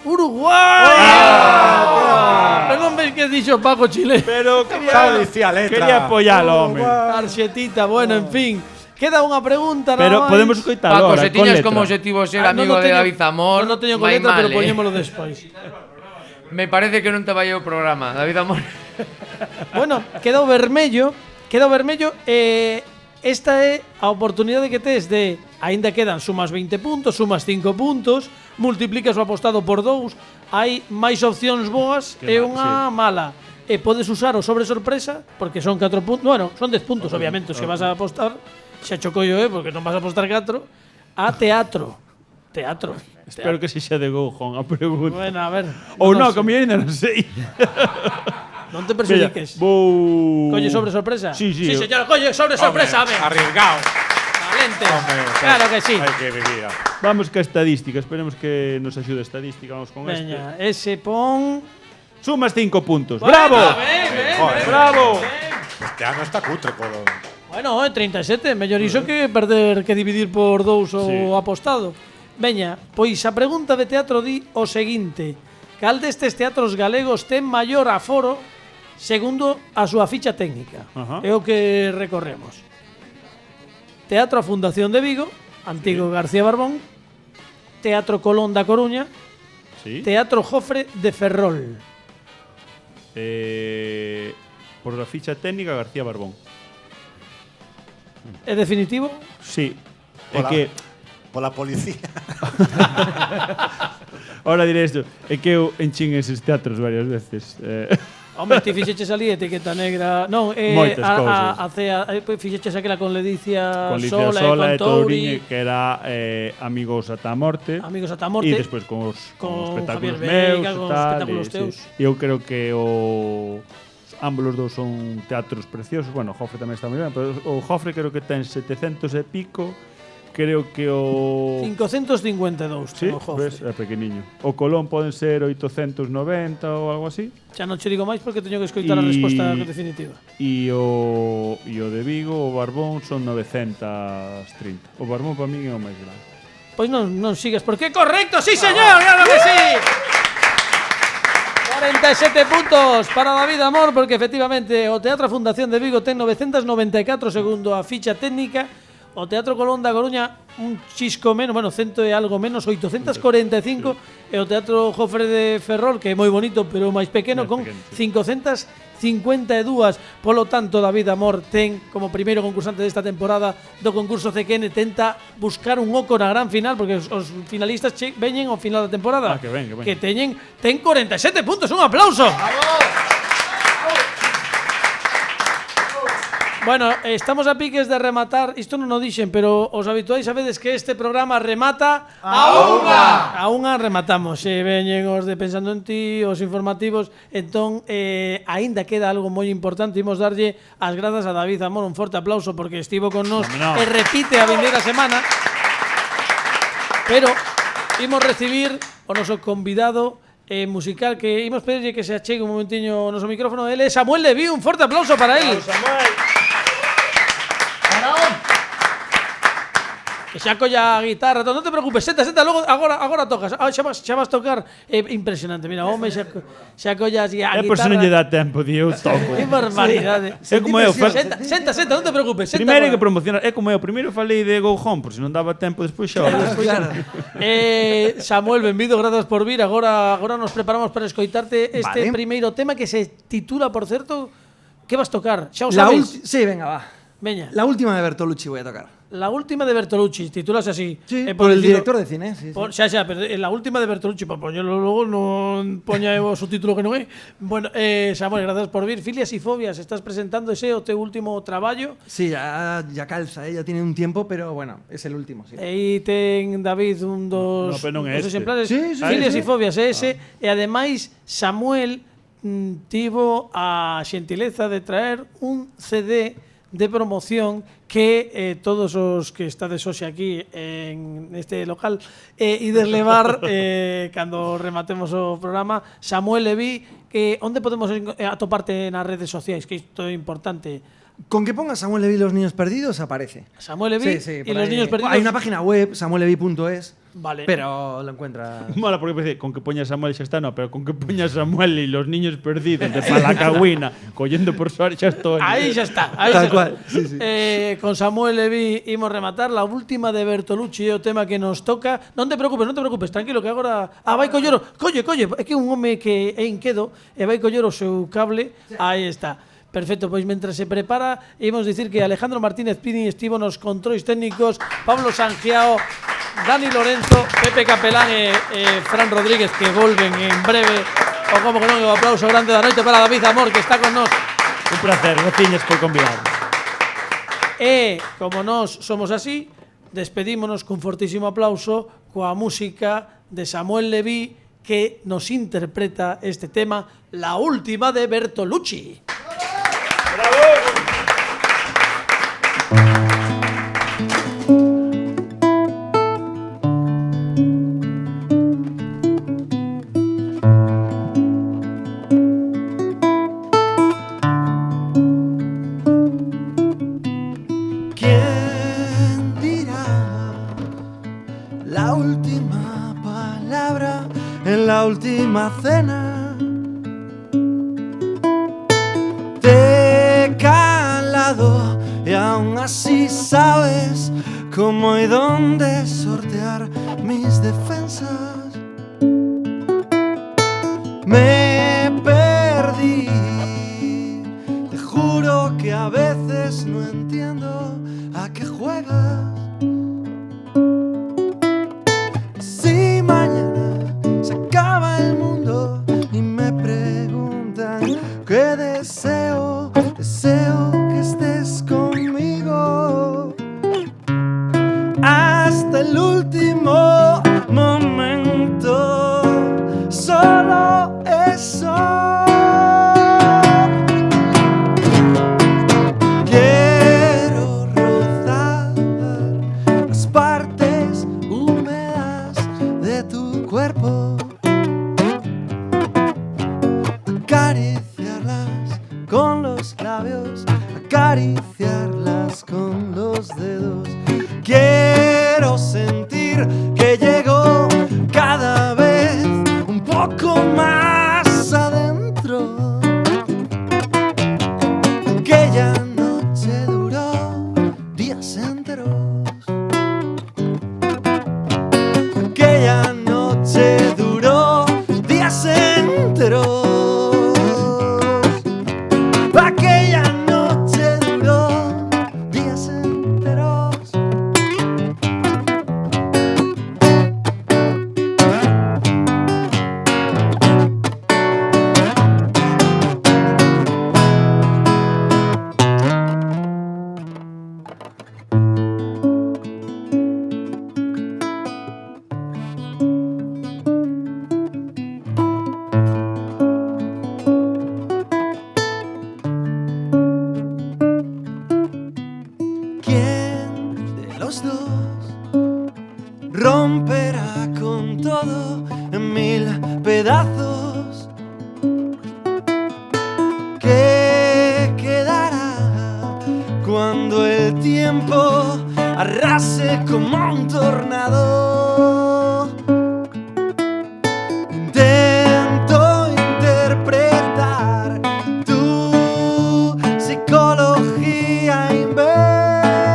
Uruguai! Pero non veis que dixo Paco Chile. Pero Xa dicía a letra. quería apoyalo, home. Arxetita, bueno, en fin. Queda unha pregunta nada Pero máis. podemos coitalo Paco, ahora, se con tiñas letra. como objetivo ser Non amigo de teño- David Zamor, Non teño con vai letra, pero mal, poñémolo despois. Me parece que non te vai o programa, David Zamor. Bueno, queda o vermello. Esta é a oportunidade que tes de, aínda quedan, sumas 20 puntos, sumas 5 puntos, multiplicas o apostado por 2, hai máis opcións boas e unha mala. E podes usar o sobre sorpresa, porque son 4 puntos, bueno, son 10 puntos, obviamente, os que vas a apostar, xa chocollo, porque non vas a apostar 4, a teatro. Teatro. Espero que sexa de Gojón a pregunta. Bueno, a ver. Ou non, sei. como eu ainda non sei. Non te persudiques. Vou... Colle sobre sorpresa? Sí, Sí, señor, colle sobre sorpresa, Hombre, ven. arriesgado. Valente. Hombre, Claro que sí. Hai que vivir. Vamos ca estadística, esperemos que nos axude a estadística, vamos con Veña, ese pon... Sumas 5 puntos. ¡Bravo! Joder. ¡Bravo! Este ano está cutre todo. Bueno, 37, mellor iso que perder que dividir por 2 o Sí. apostado. Veña, pois a pregunta de teatro di o seguinte: cal destes teatros galegos ten maior aforo segundo a súa ficha técnica? Ajá. É o que recorremos. Teatro a Fundación de Vigo, antigo García Barbón, Teatro Colón da Coruña, Sí. Teatro Jofre de Ferrol. Por la ficha técnica, García Barbón. É definitivo? Sí. É Pola, que... pola policía. Ahora diré isto. É que eu enchín eses teatros varias veces. Hombre, ti fixeches ali etiqueta negra. Non, Moitas cousas. a cea, fixeches aquela con Ledicia, Con Licia Sola, Sola e e con Touriñe, Touri, que era Amigos ata a Morte. Amigos ata a Morte. E despois con os espectáculos Javier meus Veiga, e con os tal. espectáculos teus. E eu creo que ambos os dous son teatros preciosos. Bueno, o Jofre tamén está moi ben, pero o Jofre creo que ten 700 e pico. Creo que o... 552, Sí, o Jofre. ves, é pequeniño. O Colón poden ser 890 ou algo así. Xa non che digo máis porque teño que escoitar a resposta definitiva. E o de Vigo, o Barbón, son 930. O Barbón para min é o máis grande. Pois non sigas, porque é correcto, sí señor, claro que sí. 47 puntos para David Amor, porque efectivamente o Teatro Fundación de Vigo ten 994 segundo a ficha técnica. O Teatro Colón da Coruña un chisco menos, bueno, 100 e algo menos, 845, e o Teatro Jofre de Ferrol, que é moi bonito, pero máis pequeno, con 552. Polo tanto, David Amor ten, como primeiro concursante desta temporada do concurso CQN, tenta buscar un oco na gran final, porque os finalistas veñen ao final da temporada. Que ven. Que ten 47 puntos, un aplauso. Bueno, estamos a piques de rematar. Isto non o dixen, pero os habituais sabedes que este programa remata a unha rematamos. Se veñen os de Pensando en Ti, os informativos. Entón, aínda queda algo moi importante. Imos darlle as grazas a David Amor. Un forte aplauso porque estivo con nos e repite a vindeira semana. Pero imos recibir o noso convidado musical, que imos pedirlle que se achegue un momentiño o noso micrófono. Ele é Samuel Leví. Un forte aplauso para él. xa colla a guitarra, non te preocupes, senta, logo agora tocas. Xa vas tocar, impresionante. Mira, home xa colla así a guitarra. Por se non lle dá tempo, eu toco. Que barbaridade. É como eu, Senta, non te preocupes. primeiro hai que promocionar, é como eu, primeiro falei de Go Home, por se non daba tempo despois xa. Samuel, benvido, gracias por vir. Agora nos preparamos para escoitarte este primeiro tema que se titula, por certo, que vas tocar? Xa o sabes? Sí, venga, va. Veña. La última de Bertolucci voy a tocar. La última de Bertolucci, titúlase así. Sí, por el director de cine. Sí, sí. Xa, pero la última de Bertolucci, para poñerlo logo, non poña o subtítulo que non é. Bueno, Samuel, gracias por vir. Filias y fobias, estás presentando ese o teu último traballo. Sí, ya calza, ya tiene un tiempo, pero bueno, es el último, sí. Aí ten David un dos exemplares. Sí, Filias y fobias, ese. E ademais, Samuel tivo a xentileza de traer un CD de promoción que todos os que estades hoxe aquí en este local ides levar cando rematemos o programa. Samuel Leví, onde podemos atoparte nas redes sociais? Que isto é importante. Con que pongas Samuel Leví Los Niños Perdidos aparece. Samuel Leví y Los Niños Perdidos. Hay una página web, samuelleví.es. Vale. Pero lo encuentras. Mola porque parece con que poña Samuel xa está, no, pero con que poña Samuel y Los Niños Perdidos de Palacagüina collendo por Suárez xa estou. Aí xa está. Tal cual. Sí, sí. Con Samuel Leví imos rematar la última de Bertolucci, o tema que nos toca. Non te preocupes, tranquilo que agora vai collero. Colle, é que un home que é inquedo e vai coller o seu cable. Aí está. Perfecto, pois mentre se prepara, imos dicir que Alejandro Martínez Pini estivo nos controis técnicos, Pablo Sangiao, Dani Lorenzo, Pepe Capelán e Fran Rodríguez, que volven en breve. O como que non, o aplauso grande da noite para David Amor, que está con nós. Un placer, graciñas por convidar. E, como nós somos así, despedímonos cun fortísimo aplauso coa música de Samuel Leví, que nos interpreta este tema, La última de Bertolucci. ¿Quién dirá la última palabra en la última cena? Te he calado y aún así sabes cómo y dónde sortear mis defensas. Me perdí, te juro que a veces no entiendo a qué juegas. Si mañana se acaba el mundo y me preguntan qué deseo que estés conmigo hasta el último momento, solo eso. Quiero rozar las partes húmedas de tu cuerpo, acariciarlas con los labios, acariciarlas con los dedos. Quiero sentir que llego cada vez un poco más adentro. Aquella noche duró días enteros. Aquella noche duró días enteros. Aquella noche duró días enteros. ¿Quién de los dos romperá con todo en mil pedazos? ¿Qué quedará cuando el tiempo arrase como un tornado. Intento interpretar tu psicología inversa.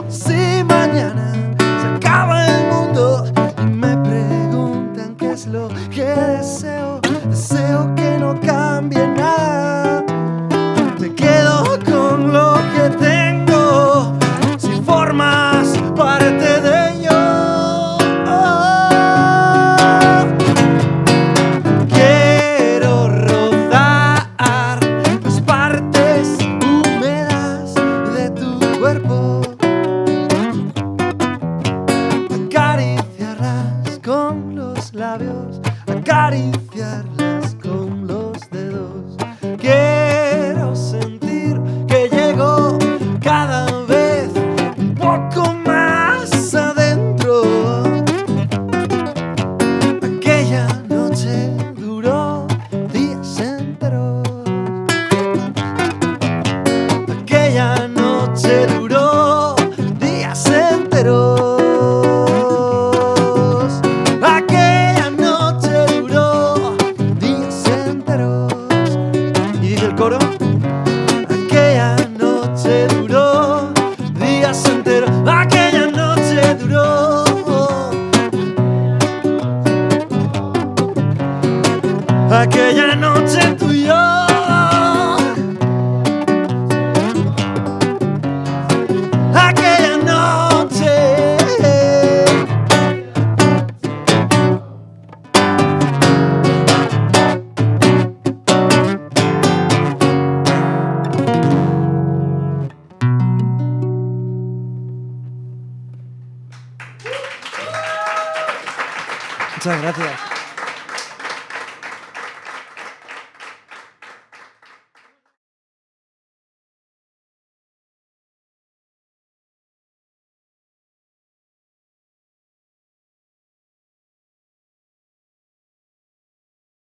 Si mañana se acaba el mundo y me preguntan qué es lo que deseo, deseo que no cambie nada. Me quedo con lo que tengo, si formas parte de ello. Quiero rodar las partes húmedas de tu cuerpo, acariciarlas con los labios, acariciarlas con los dedos. Quiero sentir que llego cada vez un poco más adentro. Aquella noche duró días enteros. Aquella noche duró días enteros. Aquella noche duró días enteros. Y dice el coro: aquella noche duró días enteros. Aquella noche duró. Aquella noche tú y yo. Aquella noche. Muchas gracias.